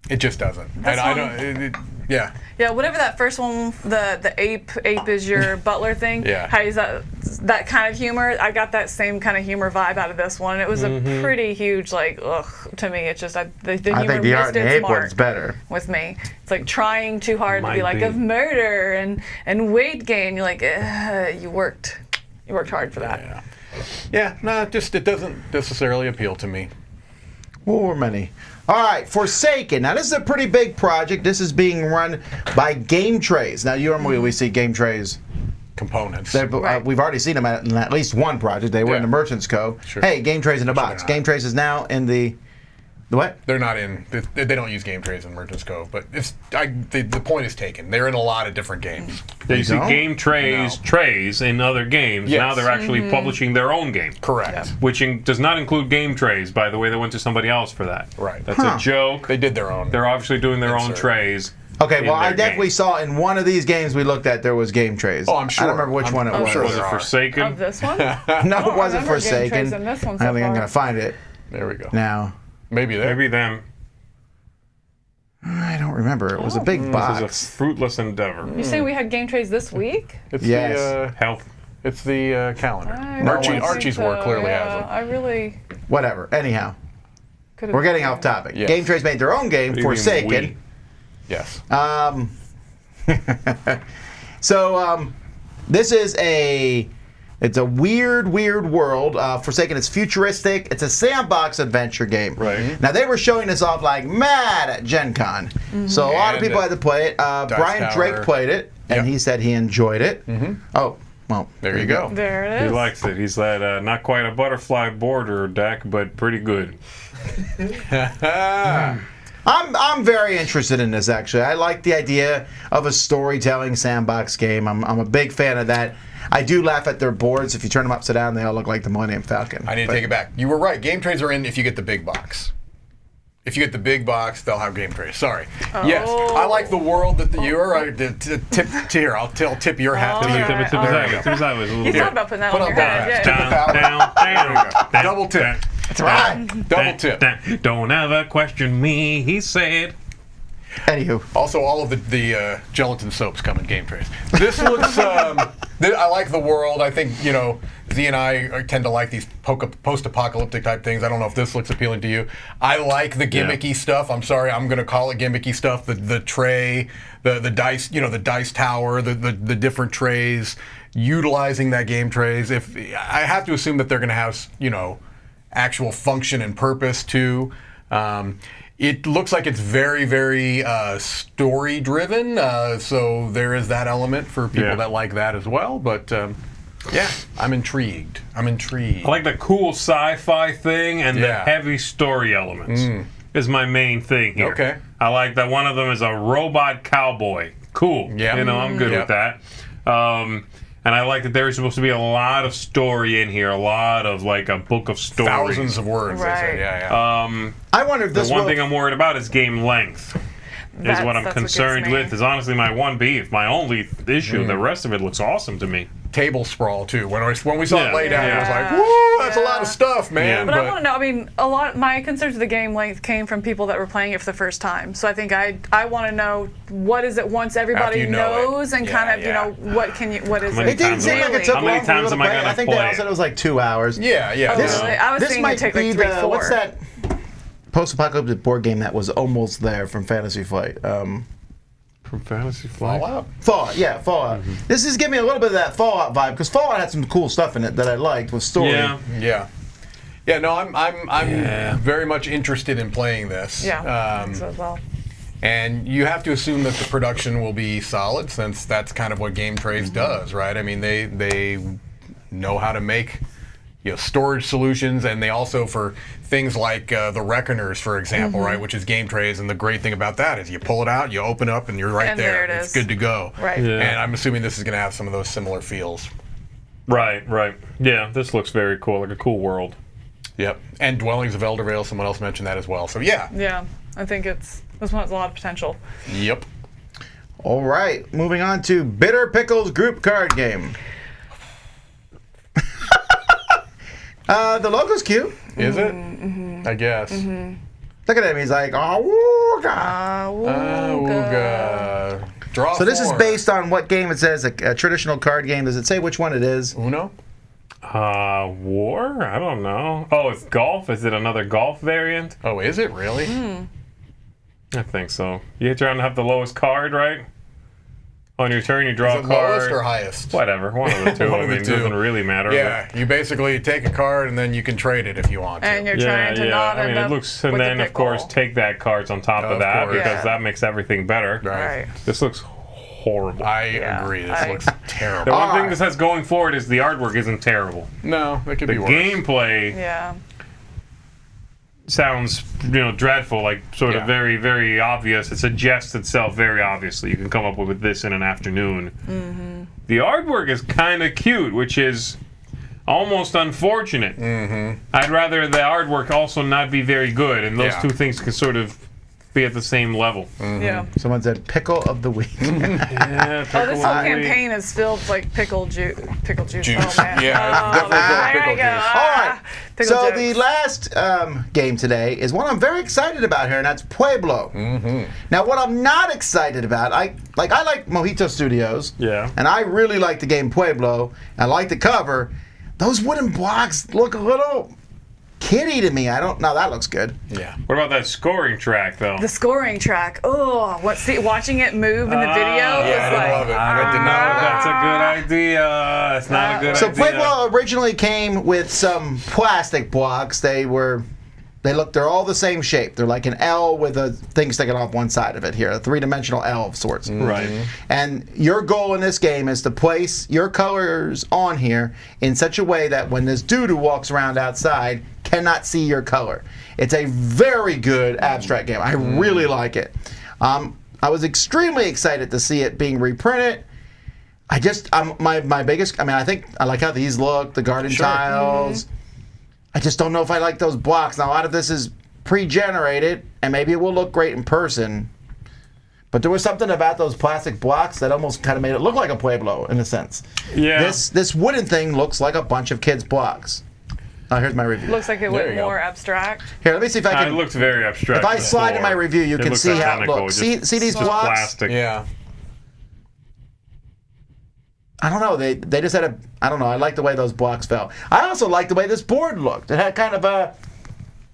It just doesn't. And I don't. Yeah. Yeah, whatever that first one, the ape is your butler thing. Yeah. How is that kind of humor? I got that same kind of humor vibe out of this one. It was a pretty huge ugh to me. It's just the humor I think the art missed in the its ape mark one's better. with me. It's like trying too hard to Might be like be. of murder and weight gain. You're like you worked hard for that. Yeah. No, it doesn't necessarily appeal to me. Or many. All right, Forsaken. Now, this is a pretty big project. This is being run by Game Trays. Now, normally we see Game Trays. Components. Right. We've already seen them in at least one project. They were in Yeah. the Merchant's Cove. Sure. Hey, Game Trays in a box. not. Game Trays is now in the what? They're not in. They don't use game trays in Merchant's Cove, but the point is taken. They're in a lot of different games. You see don't? game trays in other games. Yes. Now they're actually publishing their own game. Correct. Which does not include game trays, by the way. They went to somebody else for that. Right. That's a joke. They did their own. They're obviously doing their own Insert. trays. Okay, in well, I their definitely game. saw in one of these games we looked at there was Game Trays. Oh, I'm sure. I don't remember which one it I'm was. sure Was there it are. Forsaken? Of this one? No, it wasn't remember Game Forsaken. Trays in this one I so don't think I'm far. going to find it There we go. now. Maybe there. Maybe them. I don't remember. It was a big This is box. a fruitless endeavor. You saying we had game trays this week? It's Yes. Health. the calendar. I don't think Archie's so, work clearly yeah. has them. I really Whatever. Anyhow, could have. we're getting off topic. Yes. Game Trays made their own game, What do you mean, Forsaken. we? Yes. This is it's a weird world. Forsaken, it's futuristic. It's a sandbox adventure game. Right. Now, they were showing this off like mad at Gen Con. So a lot of And people had to play it. Brian Tower. Drake played it, and Yep. he said he enjoyed it. Oh, well, There you go. There it He is. likes it. He's that not quite a butterfly border deck, but pretty good. I'm very interested in this, actually. I like the idea of a storytelling sandbox game. I'm a big fan of that. I do laugh at their boards. If you turn them upside down, they all look like the Millennium Falcon. I need to take it back. You were right. Game trays are in if you get the big box. If you get the big box, they'll have game trays. Sorry. Oh. Yes, I like the world that you are. Here, I'll tip your hat to you. Tip it sideways a little You bit. thought about putting that Put on on your both head. hats. Yeah. Tip it that way. Down. Double tip. That's right. Double tip. Don't ever question me, he said. Anywho. Also, all of the gelatin soaps come in game trays. This looks. I like the world. I think Z and I tend to like these post-apocalyptic type things. I don't know if this looks appealing to you. I like the gimmicky stuff. I'm sorry, I'm going to call it gimmicky stuff. The tray, the dice, the dice tower, the different trays, utilizing that game trays. If I have to assume that they're going to have actual function and purpose too. It looks like it's very, very story-driven, so there is that element for people that like that as well. But yeah, I'm intrigued. I like the cool sci-fi thing and the Yeah. heavy story elements. Is my main thing here. Okay. I like that one of them is a robot cowboy. Cool. Yeah. I'm good with that. And I like that there is supposed to be a lot of story in here, a lot of like a book of stories. Thousands of words. They Right. said. Yeah. I wonder if The this one will... thing I'm worried about is game length. Is what I'm That's concerned gets me. with. Is honestly my one beef, my only issue. The rest of it looks awesome to me. Table sprawl too. When we saw it laid out, it was like, Yeah. woo, that's a lot of stuff, man. Yeah. But I want to know. I mean, a lot. My concerns with the game length came from people that were playing it for the first time. So I think I want to know what is it once everybody you know it. knows and Yeah, kind of yeah. what is many it? It didn't seem like it took How many long for me times to am I play. gonna I think they play all said it was like 2 hours. Yeah. Oh, This, really? I was this thinking might it'd take be like 3, the 4. what's that post-apocalyptic board game that was almost there from Fantasy Flight? From Fantasy Flight. Fallout. Fallout, yeah, Fallout. This is giving me a little bit of that Fallout vibe because Fallout had some cool stuff in it that I liked with story. Yeah. Yeah. No, I'm very much interested in playing this. Yeah. I think so as well. And you have to assume that the production will be solid, since that's kind of what Game Trays does, right? I mean, they know how to make storage solutions, and they also, for things like the Reckoners, for example, right, which is game trays, and the great thing about that is you pull it out, you open up, and you're right And there. there it It's is. good to go. Right. Yeah. And I'm assuming this is going to have some of those similar feels. Right. Yeah, this looks very cool, like a cool world. Yep. And Dwellings of Eldervale, someone else mentioned that as well. So yeah. Yeah, I think this one has a lot of potential. Yep. All right, moving on to Bitter Pickles group card game. The logo's cute. Is it? I guess. Look at him. He's like, oh, God. Ooga. Draw So this is 4. based on what game it says, a traditional card game. Does it say which one it is? Uno? War? I don't know. Oh, it's golf? Is it another golf variant? Oh, is it really? I think so. You trying to have the lowest card, right? On your turn, you draw Is a it card. lowest or highest? Whatever, one of the two. One I of the mean, it two. doesn't really matter. Yeah, you basically take a card and then you can trade it if you want to. And you're But trying to not I mean, end it up looks, with and the then of pickle. course take that cards on top of Of that course. because Yeah. that makes everything better. Right. This looks horrible. I Yeah, agree. This I- looks The terrible. one thing Alright. this has going for it is the artwork isn't terrible. No, it could The be worse. gameplay Yeah. sounds, dreadful, like sort Yeah. of very, very obvious. It suggests itself very obviously. You can come up with this in an afternoon. The artwork is kind of cute, which is almost unfortunate. I'd rather the artwork also not be very good, and those Yeah. two things can sort of be at the same level. Yeah. Someone said pickle of the week. Yeah, Oh, this whole pickle campaign is filled with like pickle juice. Juice. Oh man. Yeah, it's definitely there filled with I pickle go. juice. All right. Pickle So jokes. the last game today is one I'm very excited about here, and that's Pueblo. Now, what I'm not excited about, I like Mojito Studios. Yeah. And I really like the game Pueblo. I like the cover. Those wooden blocks look a little kiddie to me. I don't know. That looks good. Yeah. What about that scoring track, though? The scoring track. Oh, watching it move in the video yeah, is I didn't like. love it. I did not love it. That's a good idea. It's not a good So idea. Pueblo originally came with some plastic blocks. They're all the same shape. They're like an L with a thing sticking off one side of it here, a three-dimensional L of sorts. Right. And your goal in this game is to place your colors on here in such a way that when this dude who walks around outside cannot see your color. It's a very good abstract game. I really like it. I was extremely excited to see it being reprinted. I just, my biggest, I mean, I like how these look, the garden tiles. I just don't know if I like those blocks. Now, a lot of this is pre-generated, and maybe it will look great in person. But there was something about those plastic blocks that almost kind of made it look like a Pueblo, in a sense. Yeah. This wooden thing looks like a bunch of kids' blocks. Here's my review. Looks like it went more abstract. Here, let me see if I can. It looks very abstract. If I slide in my review, you can see how it looks. See these blocks? Plastic. Yeah. I don't know. They just had a. I don't know. I like the way those blocks fell. I also like the way this board looked. It had kind of a.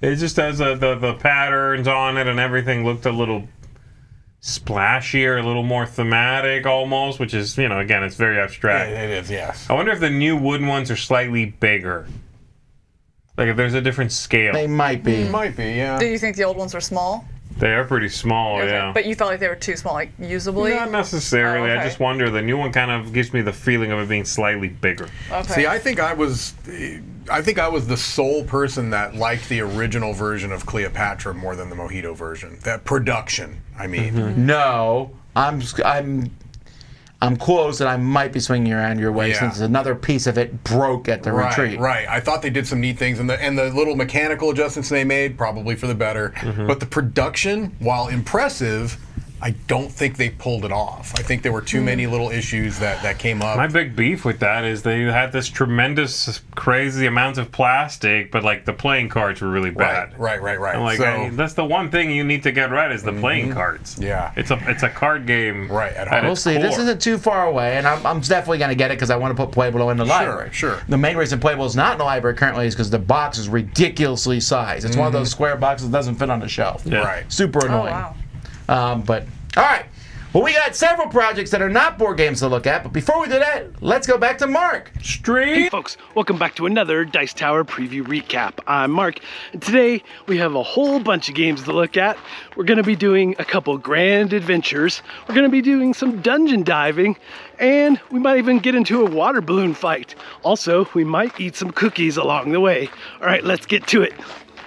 It just has the patterns on it, and everything looked a little splashier, a little more thematic almost, which is, again, it's very abstract. It is, yes. I wonder if the new wooden ones are slightly bigger. Like if there's a different scale. They might be. Might be, yeah. Do you think the old ones were small? They are pretty small, yeah. But you felt like they were too small, like usably? Not necessarily. Oh, okay. I just wonder. The new one kind of gives me the feeling of it being slightly bigger. Okay. See, I think I was the sole person that liked the original version of Cleopatra more than the Mojito version. That production, I mean. No, I'm close, and I might be swinging around your way since another piece of it broke at the retreat. Right. I thought they did some neat things, and the little mechanical adjustments they made, probably for the better. But the production, while impressive, I don't think they pulled it off. I think there were too many little issues that came up. My big beef with that is they had this tremendous, crazy amount of plastic, but like the playing cards were really bad. Right. I'm like, that's the one thing you need to get right is the playing cards. Yeah. It's a card game. Right, at home. We'll see. This isn't too far away, and I'm definitely going to get it because I want to put Pueblo in the library. Sure. The main reason Pueblo is not in the library currently is because the box is ridiculously sized. It's one of those square boxes that doesn't fit on the shelf. Yeah. Right. Super Oh, annoying. wow. But, all right. Well, we got several projects that are not board games to look at, but before we do that, let's go back to Mark. Street. Folks, welcome back to another Dice Tower preview recap. I'm Mark, and today we have a whole bunch of games to look at. We're going to be doing a couple grand adventures, we're going to be doing some dungeon diving, and we might even get into a water balloon fight. Also, we might eat some cookies along the way. All right, let's get to it.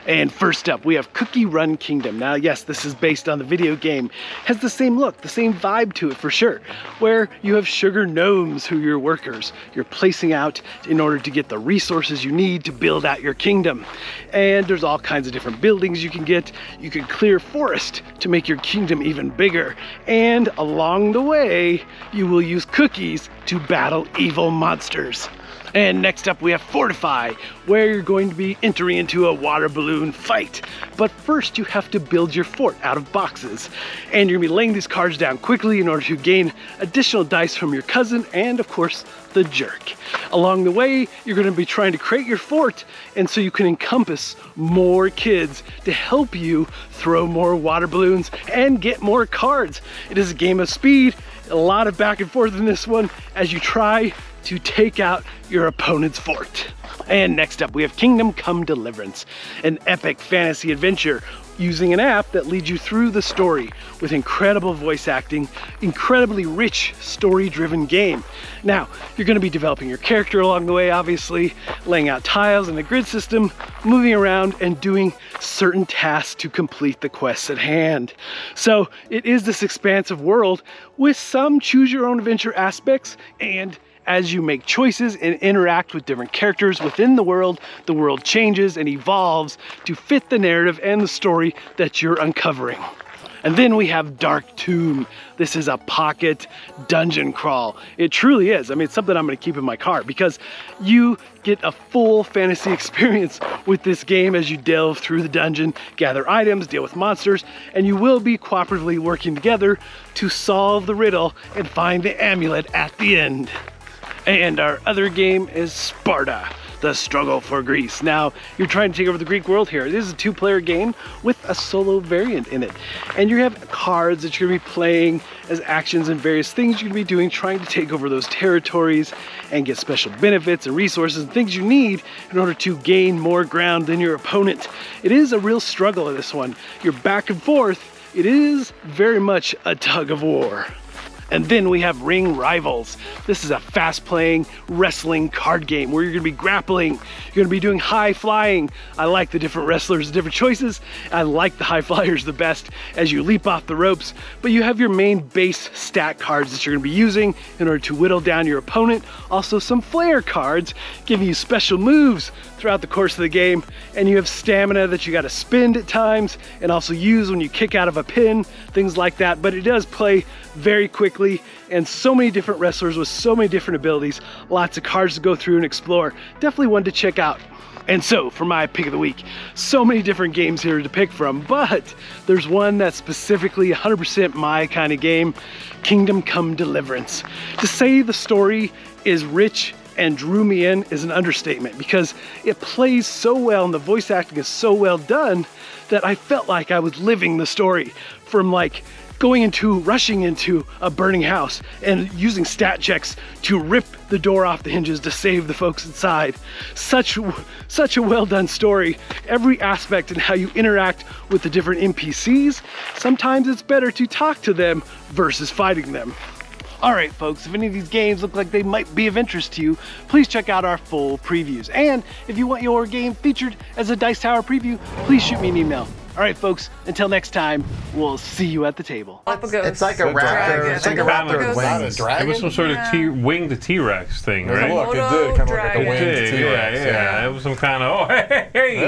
And first up, we have Cookie Run Kingdom. Now, yes, this is based on the video game. Has the same look, the same vibe to it for sure, where you have sugar gnomes who are your workers. You're placing out in order to get the resources you need to build out your kingdom. And there's all kinds of different buildings you can get. You can clear forest to make your kingdom even bigger. And along the way, you will use cookies to battle evil monsters. And next up we have Fortify, where you're going to be entering into a water balloon fight. But first you have to build your fort out of boxes. And you're gonna be laying these cards down quickly in order to gain additional dice from your cousin and of course the jerk. Along the way, you're gonna be trying to create your fort, and so you can encompass more kids to help you throw more water balloons and get more cards. It is a game of speed, a lot of back and forth in this one as you try to take out your opponent's fort. And next up we have Kingdom Come Deliverance, an epic fantasy adventure using an app that leads you through the story with incredible voice acting, incredibly rich story-driven game. Now, you're going to be developing your character along the way, obviously, laying out tiles in the grid system, moving around, and doing certain tasks to complete the quests at hand. So it is this expansive world with some choose-your-own-adventure aspects, and as you make choices and interact with different characters within the world changes and evolves to fit the narrative and the story that you're uncovering. And then we have Dark Tomb. This is a pocket dungeon crawl. It truly is. I mean, it's something I'm going to keep in my car because you get a full fantasy experience with this game as you delve through the dungeon, gather items, deal with monsters, and you will be cooperatively working together to solve the riddle and find the amulet at the end. And our other game is Sparta, the struggle for Greece. Now, you're trying to take over the Greek world here. This is a 2-player game with a solo variant in it. And you have cards that you're gonna be playing as actions and various things you're gonna be doing, trying to take over those territories and get special benefits and resources and things you need in order to gain more ground than your opponent. It is a real struggle in this one. You're back and forth. It is very much a tug of war. And then we have Ring Rivals. This is a fast-playing wrestling card game where you're gonna be grappling, you're gonna be doing high flying. I like the different wrestlers, the different choices. I like the high flyers the best as you leap off the ropes, but you have your main base stat cards that you're gonna be using in order to whittle down your opponent. Also some flair cards giving you special moves throughout the course of the game, and you have stamina that you gotta spend at times and also use when you kick out of a pin, things like that. But it does play very quickly, and so many different wrestlers with so many different abilities, lots of cards to go through and explore. Definitely one to check out. And so for my pick of the week, so many different games here to pick from, but there's one that's specifically 100% my kind of game, Kingdom Come Deliverance. To say the story is rich and drew me in is an understatement, because it plays so well and the voice acting is so well done that I felt like I was living the story, from like rushing into a burning house and using stat checks to rip the door off the hinges to save the folks inside. Such a well done story. Every aspect in how you interact with the different NPCs. Sometimes it's better to talk to them versus fighting them. All right, folks, if any of these games look like they might be of interest to you, please check out our full previews. And if you want your game featured as a Dice Tower preview, please shoot me an email. All right, folks, until next time, we'll see you at the table. It's like a raptor. It's like a raptor with Not a wings. dragon? It was some sort of winged T-Rex thing, right? Look, it did come like a Dragon. winged Yeah, T-Rex. yeah. It was some kind of, hey.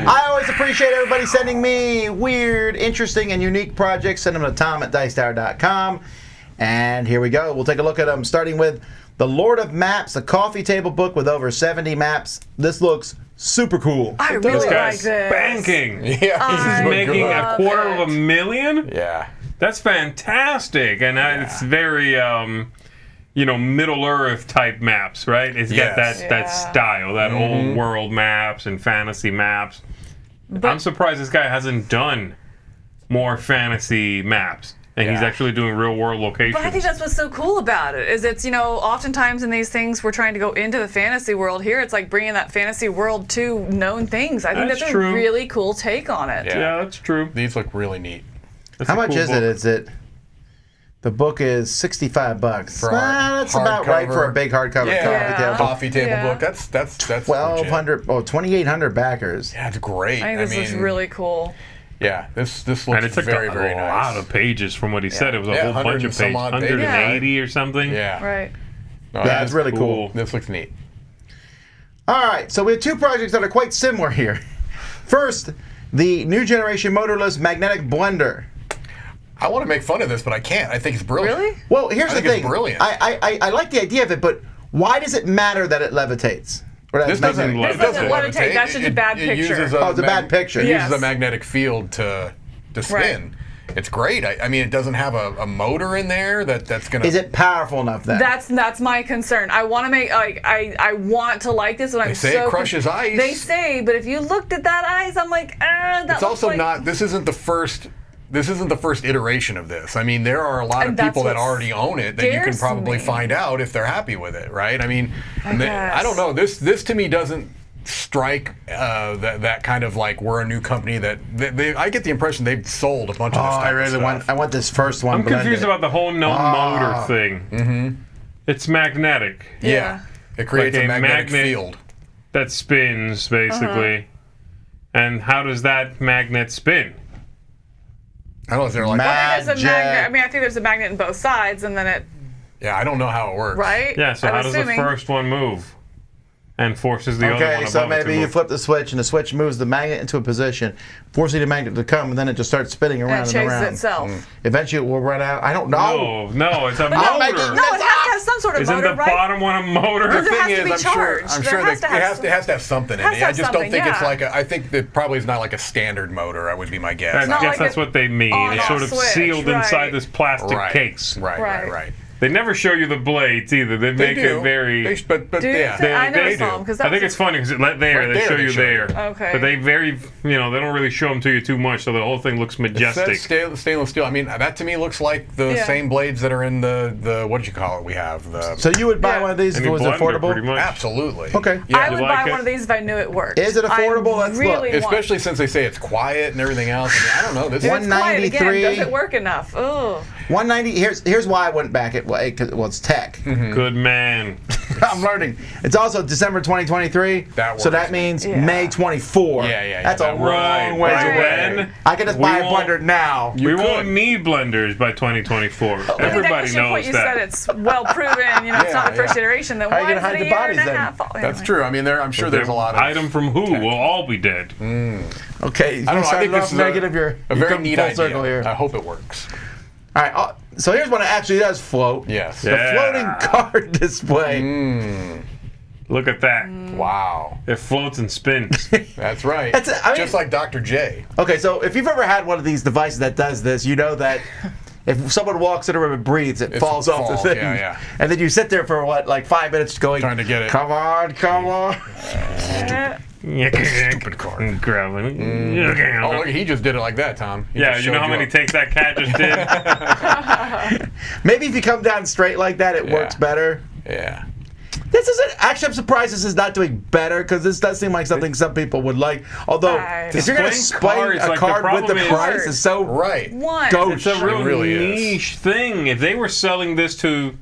I always appreciate everybody sending me weird, interesting, and unique projects. Send them to tom@dicetower.com. And here we go. We'll take a look at them, starting with The Lord of Maps, a coffee table book with over 70 maps. This looks super cool. I This really like guy's this. banking. Yeah, He's making love $250,000. Yeah. That's fantastic, and it's very, Middle Earth type maps, right? It's got Yes. that style, that old world maps and fantasy maps. I'm surprised this guy hasn't done more fantasy maps, and he's Yeah. actually doing real world locations. But I think that's what's so cool about it, is it's, oftentimes in these things we're trying to go into the fantasy world. Here it's like bringing that fantasy world to known things. I think That's that's true. a really cool take on it. Yeah, that's true. These look really neat. That's How a much cool is book. it? Is it? The book is $65. For That's about right for a big hardcover coffee table. Coffee table Yeah. book. That's 1,200, 2,800 backers. Yeah, it's great. I think this looks really cool. Yeah, this looks And it's very, a very lot nice. of pages from what he said. It was a Yeah, whole 100 bunch of and some pages, odd pages. 180 or something. Yeah. Right. No, That's this- really cool. This looks neat. All right, so we have two projects that are quite similar here. First, the new generation motorless magnetic blender. I want to make fun of this, but I can't. I think it's brilliant. Really? Well, here's I the think it's thing. brilliant. I like the idea of it, but why does it matter that it levitates? Or that This it's doesn't. magnetic? This doesn't levitate. That's just a bad It picture. uses Oh, it's a bad picture. It uses Yes. a magnetic field to spin. It's great. I mean, it doesn't have a motor in there that's gonna. Is it powerful enough then? That's my concern. I want to make I want to like this, and I'm say so it crushes ice. They say, but if you looked at that ice, I'm like, that It's looks also like... not. This isn't the first. This isn't the first iteration of this. I mean, there are a lot of And that's people that what already own it that you can scares probably me. find out if they're happy with it, right? I mean, guess. I don't know. This to me doesn't strike that kind of like we're a new company that I get the impression they've sold a bunch of this type of stuff. I want this first one. I'm confused blended. about the whole motor thing. Mm-hmm. It's magnetic. Yeah. It creates Like a a magnetic magnet. field. That spins, basically. And how does that magnet spin? I don't know if they're like, There's a Magic. magnet. I mean, I think there's a magnet in both sides, and then it yeah, I don't know how it works. right. Yeah, so I'm how does assuming. the first one move? And forces the other one Okay, above so it to maybe you move. flip the switch, and the switch moves the magnet into a position, forcing the magnet to come, and then it just starts spinning And around it and chases around. itself. Eventually, it will run out. I don't know. No, it's a not making motor. No, it has to have some sort of Isn't motor, the right? bottom one a motor? Does it have to be I'm charged? sure There that has to have it has to have something in has it. to I have just don't think something, it's yeah. like I think that probably is not like a standard motor. Would be my guess. I not guess like that's a what they mean. It's on-off sort of switch, sealed inside right. this plastic case. Right. Right. They never show you the blades either. They make do. it very. But Do you? yeah. I never they saw do. them because I think it's funny because Right they there show they you show you. there. Okay. But they they don't really show them to you too much, so the whole thing looks It majestic. says stainless steel. I mean, that to me looks like the Yeah. same blades that are in the what did you call it? We have the. So you would buy Yeah. one of these if Any it was blender, affordable? pretty much. Absolutely. Okay. Yeah. I would You buy like one it? of these if I knew it worked. Is it affordable? I Let's really look. want- Especially since they say it's quiet and everything else. I mean, I don't know. This If is it's quiet again, 193. does it work enough? Oh. 190. Here's why I went back at it's tech. Good man. I'm learning. It's also December 2023. That so works. that means Yeah. May 24. Yeah. That's a That works. long ways By away. then, I can just we buy a won't- blender now. we could. won't need blenders by 2024. The Everybody technician point knows you that. said it's well proven. It's not the first iteration. Then How are you why gonna is hide it the a year bodies and a then? half? That's Anyway. true. I mean, I'm sure there's a lot of item from who will all be dead. Okay, you I don't know. I started think this off is negative. You're a very coming neat full idea. circle here. I hope it works. All right. So here's one that actually does float. Yes. The Yeah. floating card display. Look at that. Wow. It floats and spins. That's right. I mean- Just like Dr. J. Okay, so if you've ever had one of these devices that does this, you know that if someone walks in a room and breathes, it falls off the falls, thing. yeah. And then you sit there for like 5 minutes going, Trying to get it. Come on, come on. Stupid card. Grabbing. Oh, look, he just did it like that, Tom. He Yeah, just you know showed how many up. takes that cat just did? Maybe if you come down straight like that, it works better. Yeah. This isn't. Actually, I'm surprised this is not doing better because this does seem like something some people would like. Although, Right. if you're going to Displaying display cards, a like, the card with the problem is- price, is so Right. One. gauche. It's a real really is. niche thing. If they were selling this to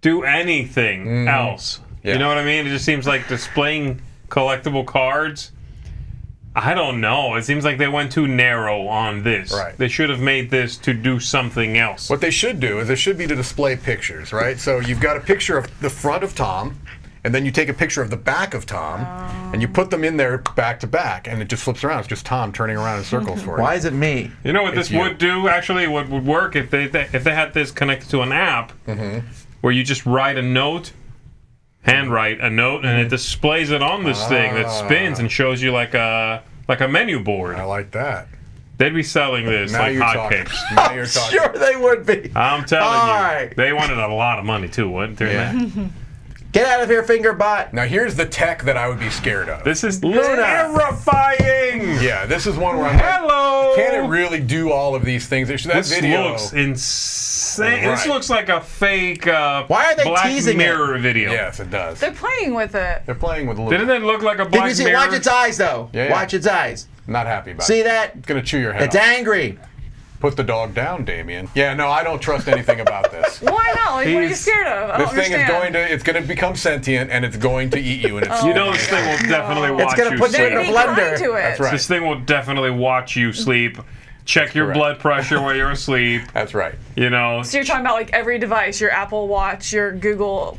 do anything else, Yeah. you know what I mean? It just seems like displaying collectible cards. I don't know. It seems like they went too narrow on this. Right. They should have made this to do something else. What they should do is they should be to display pictures, right? So you've got a picture of the front of Tom, and then you take a picture of the back of Tom, and you put them in there back to back, and it just flips around. It's just Tom turning around in circles for you. Why is it me? You know what It's this you. would do? Actually, what would work if they had this connected to an app where you just write a note, handwrite a note, and it displays it on this thing that spins and shows you like a menu board. I like that. They'd be selling this Now like you're talking. hotcakes. Now you're talking. Sure, they would be. I'm telling All you, right. they wanted a lot of money too, wouldn't they? Yeah. Get out of here, Fingerbot. Now here's the tech that I would be scared of. This is Loona. terrifying. Yeah, this is one where I'm like, Hello. can it really do all of these things? That This video looks insane. This Right. looks like a fake Why are they Black teasing it? Mirror video. Yes, it does. They're playing with it. They're playing with Didn't Luke. it look like a Did Black you see? Mirror? Watch its eyes, though. Yeah. Watch its eyes. Not happy about See it. that? It's gonna chew your head It's off. angry. Put the dog down, Damien. Yeah, no, I don't trust anything about this. Why not? Like, what are you He's- scared of? I This don't thing understand. it's going to become sentient and it's going to eat you. And it's You know this thing will definitely watch gonna you put you sleep. in a Be blender. kind to it. That's right. This thing will definitely watch you sleep. Check your Correct. blood pressure while you're asleep. That's right. You know. So you're talking about like every device, your Apple Watch, your Google,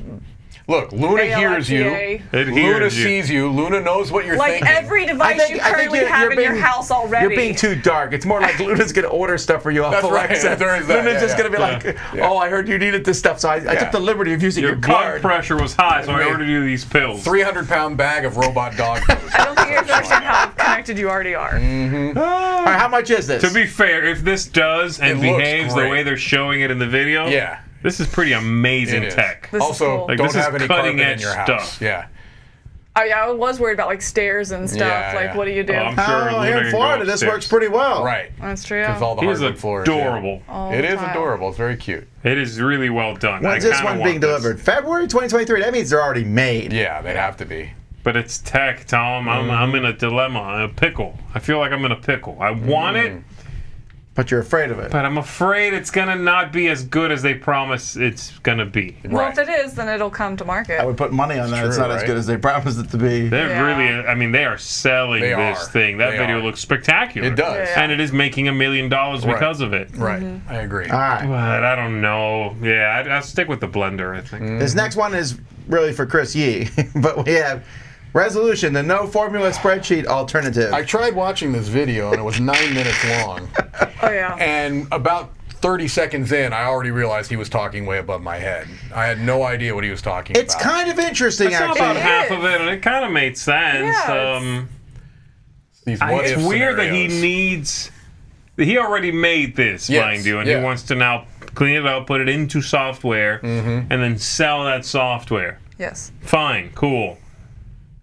Look, Luna hears you. ALITA. It Luna hears you. sees you. Luna knows what you're Like thinking. every device you currently have in your house already. You're being too dark. It's more like Luna's going to order stuff for you off That's right. Alexa. There is that. Luna's Yeah, just yeah. going to be like, oh, I heard you needed this stuff, so I took the liberty of using Your your blood card. pressure was high, so I Right. ordered you these pills. 300-pound bag of robot dog food. I don't think you understand how connected you already are. All right, how much is this? To be fair, if this does and It looks behaves the great. way they're showing it in the video, Yeah. this is pretty amazing It is. tech. This is Also, cool. Like, don't this is have any carpet cutting in edge your house. stuff. Yeah. Oh yeah, I was worried about like stairs and stuff. Yeah, like, yeah. what do you do? Oh, I'm sure Oh, Luna here can in go Florida, this upstairs. works pretty well. Right. That's true. Because all the He's hardwood floors. yeah. adorable. All It the is time. adorable. It's very cute. It is really well done. When's I this kinda one being want this. delivered? February 2023. That means they're already made. Yeah, they'd have to be. But it's tech, Tom. I'm in a dilemma, a pickle. I feel like I'm in a pickle. I want it, But you're afraid of it. but I'm afraid it's gonna not be as good as they promise it's gonna be. Well, Right. if it is, then it'll come to market. I would put money on that. It's true, not as right? good as they promised it to be. They're Yeah. really, I mean, they are selling They this are. thing. That They video are. looks spectacular. It does. Yeah. And it is making $1 million because of it. Right. I agree. All right. But I don't know. Yeah, I'll stick with the blender, I think. This next one is really for Chris Yee, but we have Resolution, the no formula spreadsheet alternative. I tried watching this video and it was 9 minutes long. Oh yeah. And about 30 seconds in, I already realized he was talking way above my head. I had no idea what he was talking It's about. kind of interesting, I saw about actually. half of it, and it kind of made sense. Yeah, These what It's if weird that he scenarios. needs. He already made this, Yes, mind you, and yeah. he wants to now clean it up, put it into software, and then sell that software. Yes. Fine, cool.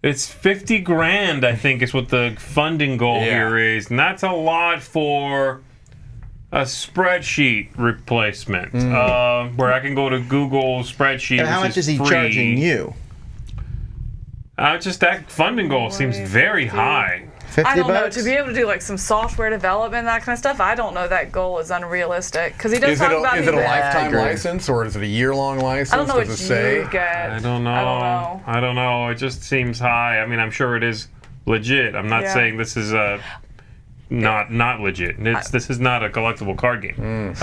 It's 50 grand, I think, is what the funding goal here is, and that's a lot for a spreadsheet replacement, where I can go to Google Spreadsheet. And how much is he charging you? Just that funding goal seems very high. 50 I don't know. bucks? To be able to do like some software development and that kind of stuff, I don't know that goal is unrealistic. Because he does talk about is it a the- lifetime agree. license or is it a year-long license? I don't know what Does it you say? get. I don't know. I don't know. It just seems high. I mean, I'm sure it is legit. I'm not Yeah. saying this is not legit. This is not a collectible card game.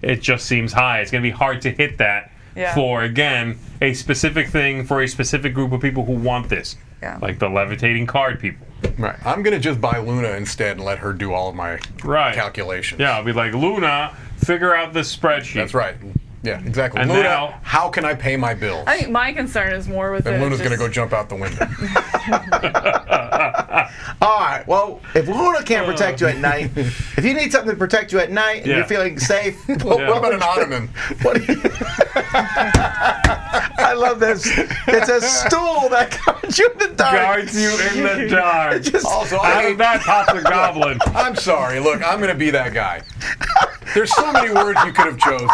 It just seems high. It's going to be hard to hit that for, again, a specific thing for a specific group of people who want this. Yeah. Like the levitating card people. Right. I'm going to just buy Luna instead and let her do all of my calculations. Yeah, I'll be like, Luna, figure out this spreadsheet. That's right. Yeah, exactly. And Luna, now- how can I pay my bills? I think my concern is more with And it. Luna's going to just- go jump out the window. All right. Well, if Luna can't protect you at night, if you need something to protect you at night and you're feeling safe, What about an ottoman? what do you- I love this. It's a stool that guards you in the dark. Guards you in the dark. Just- Also, Out of that pops a goblin. I'm sorry. Look, I'm going to be that guy. There's so many words you could have chosen.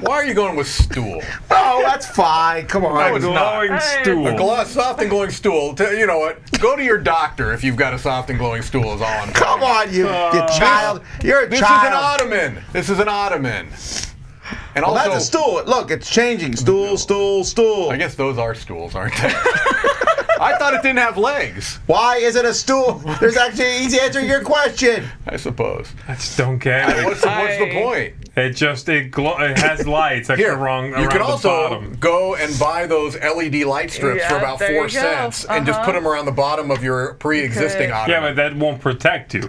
Why are you going with stool? Oh, that's fine. Come on. No, it's not. Glowing stool. Soft and glowing stool. You know what? Go to your doctor if you've got a soft and glowing stool. Is all I'm telling Come you. on, you child. You're a This is an child. ottoman. This is an ottoman. And Well, also, that's a stool. Look, it's changing. Stool, stool, stool. I guess those are stools, aren't they? I thought it didn't have legs. Why is it a stool? There's actually an easy answer to your question. I suppose. I just don't get it. What's the point? It has lights Here, around you can the also bottom. go and buy those LED light strips for Yeah, about there 4 you go. cents and just put them around the bottom of your pre-existing could. ottoman. Yeah, but that won't protect you.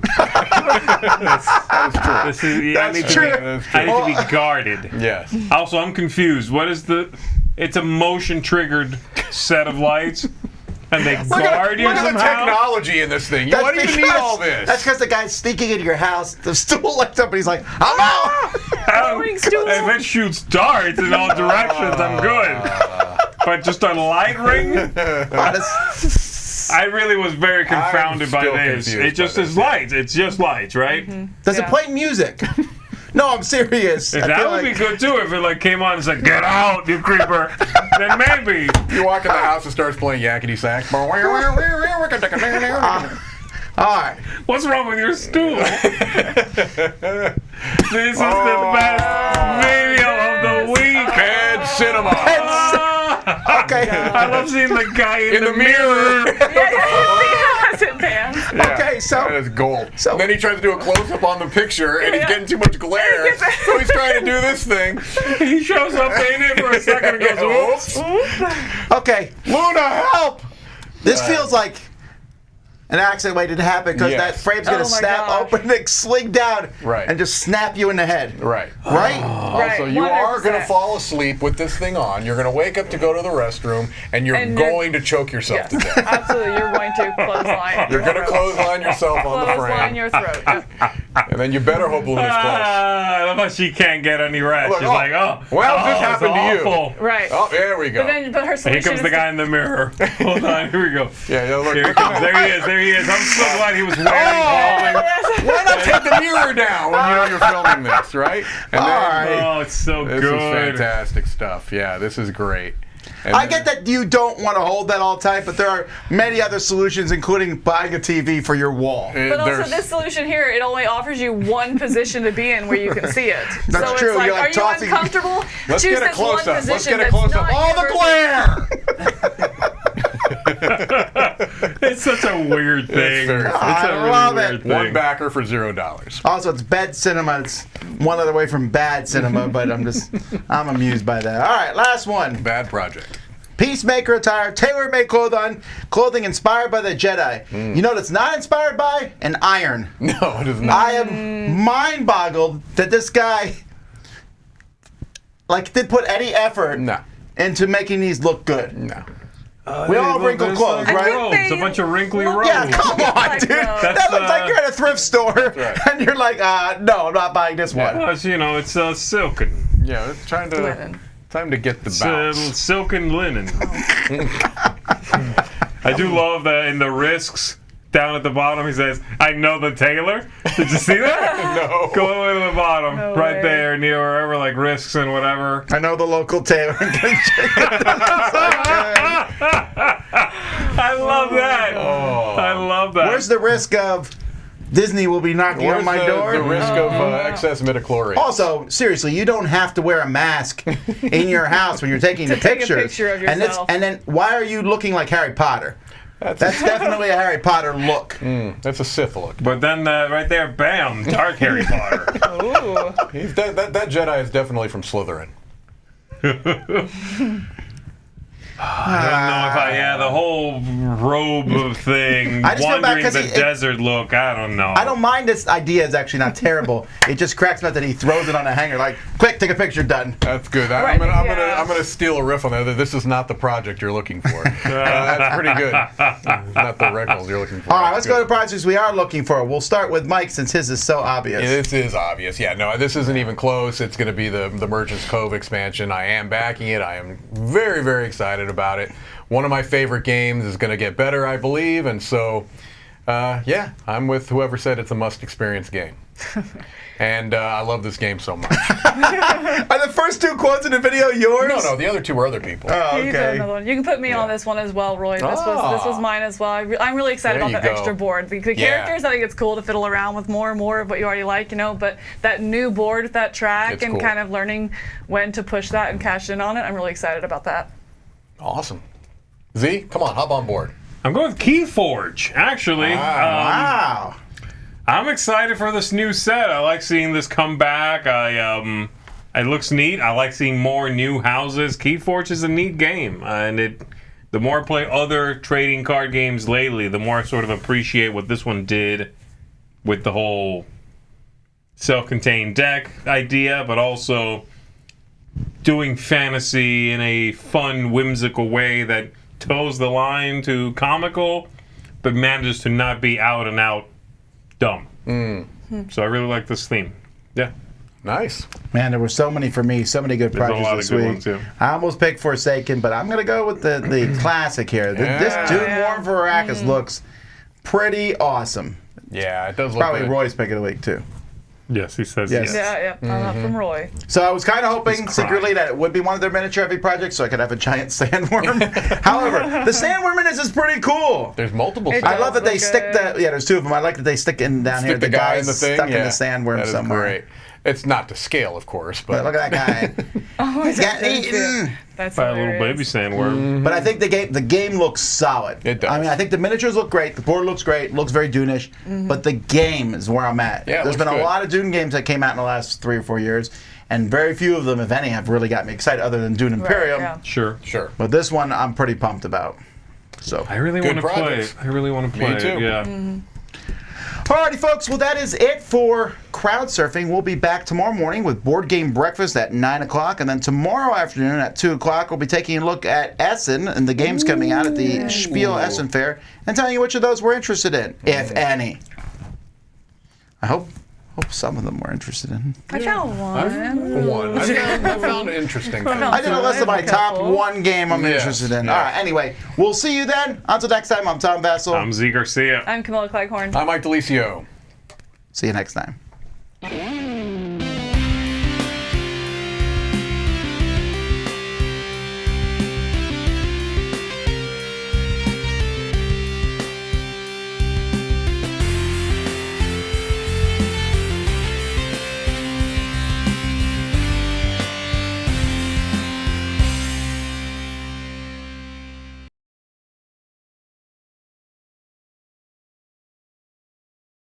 This is, I need true. to be guarded. Yes. Also, I'm confused. What is it's a motion-triggered set of lights, and they guard you Look at the somehow? technology in this thing. Why do you need all this? That's because the guy's sneaking into your house. The stool lights up and he's like, I'm out. Glowing stool. If it shoots darts in all directions, I'm good. But just a light ring? I really was very confounded by still this. confused It just by is this. lights. It's just lights, right? Does it Yeah. play music? No, I'm serious. I That feel would like- be good too if it came on and said, "Get out, you creeper." Then maybe. You walk in the house and starts playing yakety sax. All right. What's wrong with your stool? This is the best video of the week. Bad cinema. Okay. I love seeing the guy in the mirror. Yes, it pans. Okay, so That is gold. So- And then he tries to do a close-up on the picture, and he's Yeah. getting too much glare, so he's trying to do this thing. He shows up in it for a second and goes, "Oops." okay, Luna, help! This feels like an accident waiting to happen because Yes. that frame's gonna Oh my snap gosh. open and sling down Right. and just snap you in the head. Right. Right? Right, Also, you are going to 100%. fall asleep with this thing on. You're going to wake up to go to the restroom, and you're And you're- going to choke yourself Yes, to death. absolutely. You're going to clothesline. You're going to clothesline yourself on the Clothesline frame, your throat. Yep. and then you better hope Luna's close. I love how she can't get any rest. Look, She's oh, like, "Oh, well, this it's happened to you." awful." Right. Oh, there we go. But her solution Here comes is the to- guy in the mirror. Hold on, here we go. Yeah, look. Here he comes. There he is. There he is. I'm so glad he was wearing clothing. Why not take the mirror down when you know you're filming this, right? And All right. Oh, it's so This good. is fantastic stuff. Yeah, this is great. And I get that you don't want to hold that all tight, but there are many other solutions, including buying a TV for your wall. But also, there's- this solution here, it only offers you one position to be in where you can see it. That's so true. It's like, You're like are you tossing- uncomfortable? Let's Choose get a this one close-up. position Let's get a that's close-up. not Oh, the your glare! It's such a weird thing. very It's funny. a I really love weird it. thing. One backer for $0. Also, it's bed cinema. It's one other way from bad cinema, but I'm amused by that. All right, last one. Bad project. Peacemaker attire, tailor-made clothing inspired by the Jedi. You know what it's not inspired by? An iron. No, it is not. I am mind-boggled that this guy did put any effort No. into making these look good. No. We all have wrinkled clothes, I right? think Robes, a they bunch of wrinkly look robes. Yeah, come on, like dude. those. That That's, looks like you're at a thrift store, right. and you're like, no, I'm not buying this one. Well, it's, it's silken. Yeah, it's trying to Linen. time to get the bounce. Silken linen. I do love that in the risks down at the bottom. He says, "I know the tailor." Did you see that? No. Go all the way to the bottom, No right way. there near wherever, like risks and whatever. I know the local tailor. I love that. I love that. Where's the risk of Disney will be knocking Where's on my the, door? the risk of excess midichlorians? Also, seriously, you don't have to wear a mask in your house when you're taking the take a pictures. picture of And yourself. and then why are you looking like Harry Potter? That's definitely a Harry Potter look. That's a Sith look. But then right there, bam, dark Harry Potter. Ooh. That Jedi is definitely from Slytherin. I don't know if the whole robe thing, I just feel bad wandering 'cause the desert look, I don't know. I don't mind this idea. It's actually not terrible. It just cracks me up that he throws it on a hanger like, quick, take a picture, done. That's good. Right, yeah. I'm gonna steal a riff on that. This is not the project you're looking for. That's pretty good. Not the Reckles you're looking for. All right, let's go to projects we are looking for. We'll start with Mike since his is so obvious. This is obvious. Yeah, no, this isn't even close. It's going to be the Merchant's Cove expansion. I am backing it. I am very, very excited about it. One of my favorite games is going to get better, I believe, and so, yeah, I'm with whoever said it's a must-experience game. And I love this game so much. Are the first two quotes in the video yours? No, the other two were other people. Oh, He's okay. another one. You can put me on this one as well, Roy. This was mine as well. I'm really excited There about you that go. extra board. The Yeah. characters, I think it's cool to fiddle around with more and more of what you already like, but that new board with that track It's and cool. kind of learning when to push that and cash in on it, I'm really excited about that. Awesome. Z, come on, hop on board. I'm going with KeyForge, actually. Wow. I'm excited for this new set. I like seeing this come back. It looks neat. I like seeing more new houses. KeyForge is a neat game, and the more I play other trading card games lately, the more I sort of appreciate what this one did with the whole self-contained deck idea, but also doing fantasy in a fun, whimsical way that toes the line to comical, but manages to not be out and out dumb. So I really like this theme. Yeah. Nice. Man, there were so many for me, so many good There's a projects lot of this good week. ones, too. I almost picked Forsaken, but I'm going to go with the classic here. This Dune War for Arrakis looks pretty awesome. Yeah, it does look Probably good. Roy's pick of the week, too. Yes, he says Yes. yes. Yeah. From Roy. So I was kind of hoping He's secretly crying. that it would be one of their miniature heavy projects so I could have a giant sandworm. However, the sandworm in this is pretty cool. There's multiple It sides. I love that they look stick good. there's two of them. I like that they stick in down here. Stick the guy in the thing. stuck Yeah, in the sandworm that is somewhere. Great. It's not to scale, of course, But but look at that guy. Oh, He's getting eaten. That's By a little hilarious. baby sandworm. But I think the game looks solid. It does. I mean, I think the miniatures look great. The board looks great. Looks very Dune-ish. But the game is where I'm at. Yeah, it There's looks been a good. lot of Dune games that came out in the last 3 or 4 years, and very few of them, if any, have really got me excited other than Dune Imperium. yeah. Sure. sure. But this one, I'm pretty pumped about. So. I really Good want to play projects. it. I really want to play Me too. it. Yeah. Alrighty, folks. Well, that is it for Crowdsurfing. We'll be back tomorrow morning with Board Game Breakfast at 9 o'clock. And then tomorrow afternoon at 2 o'clock, we'll be taking a look at Essen and the games coming out at the Spiel Essen Fair and telling you which of those we're interested in, if any. I hope some of them we're interested in. I found one. One. I found it interesting. I did a list of my top one game I'm Yes, interested in. yes. All right, anyway, we'll see you then. Until next time, I'm Tom Vessel. I'm Z Garcia. I'm Camilla Cleghorn. I'm Mike Delisio. See you next time.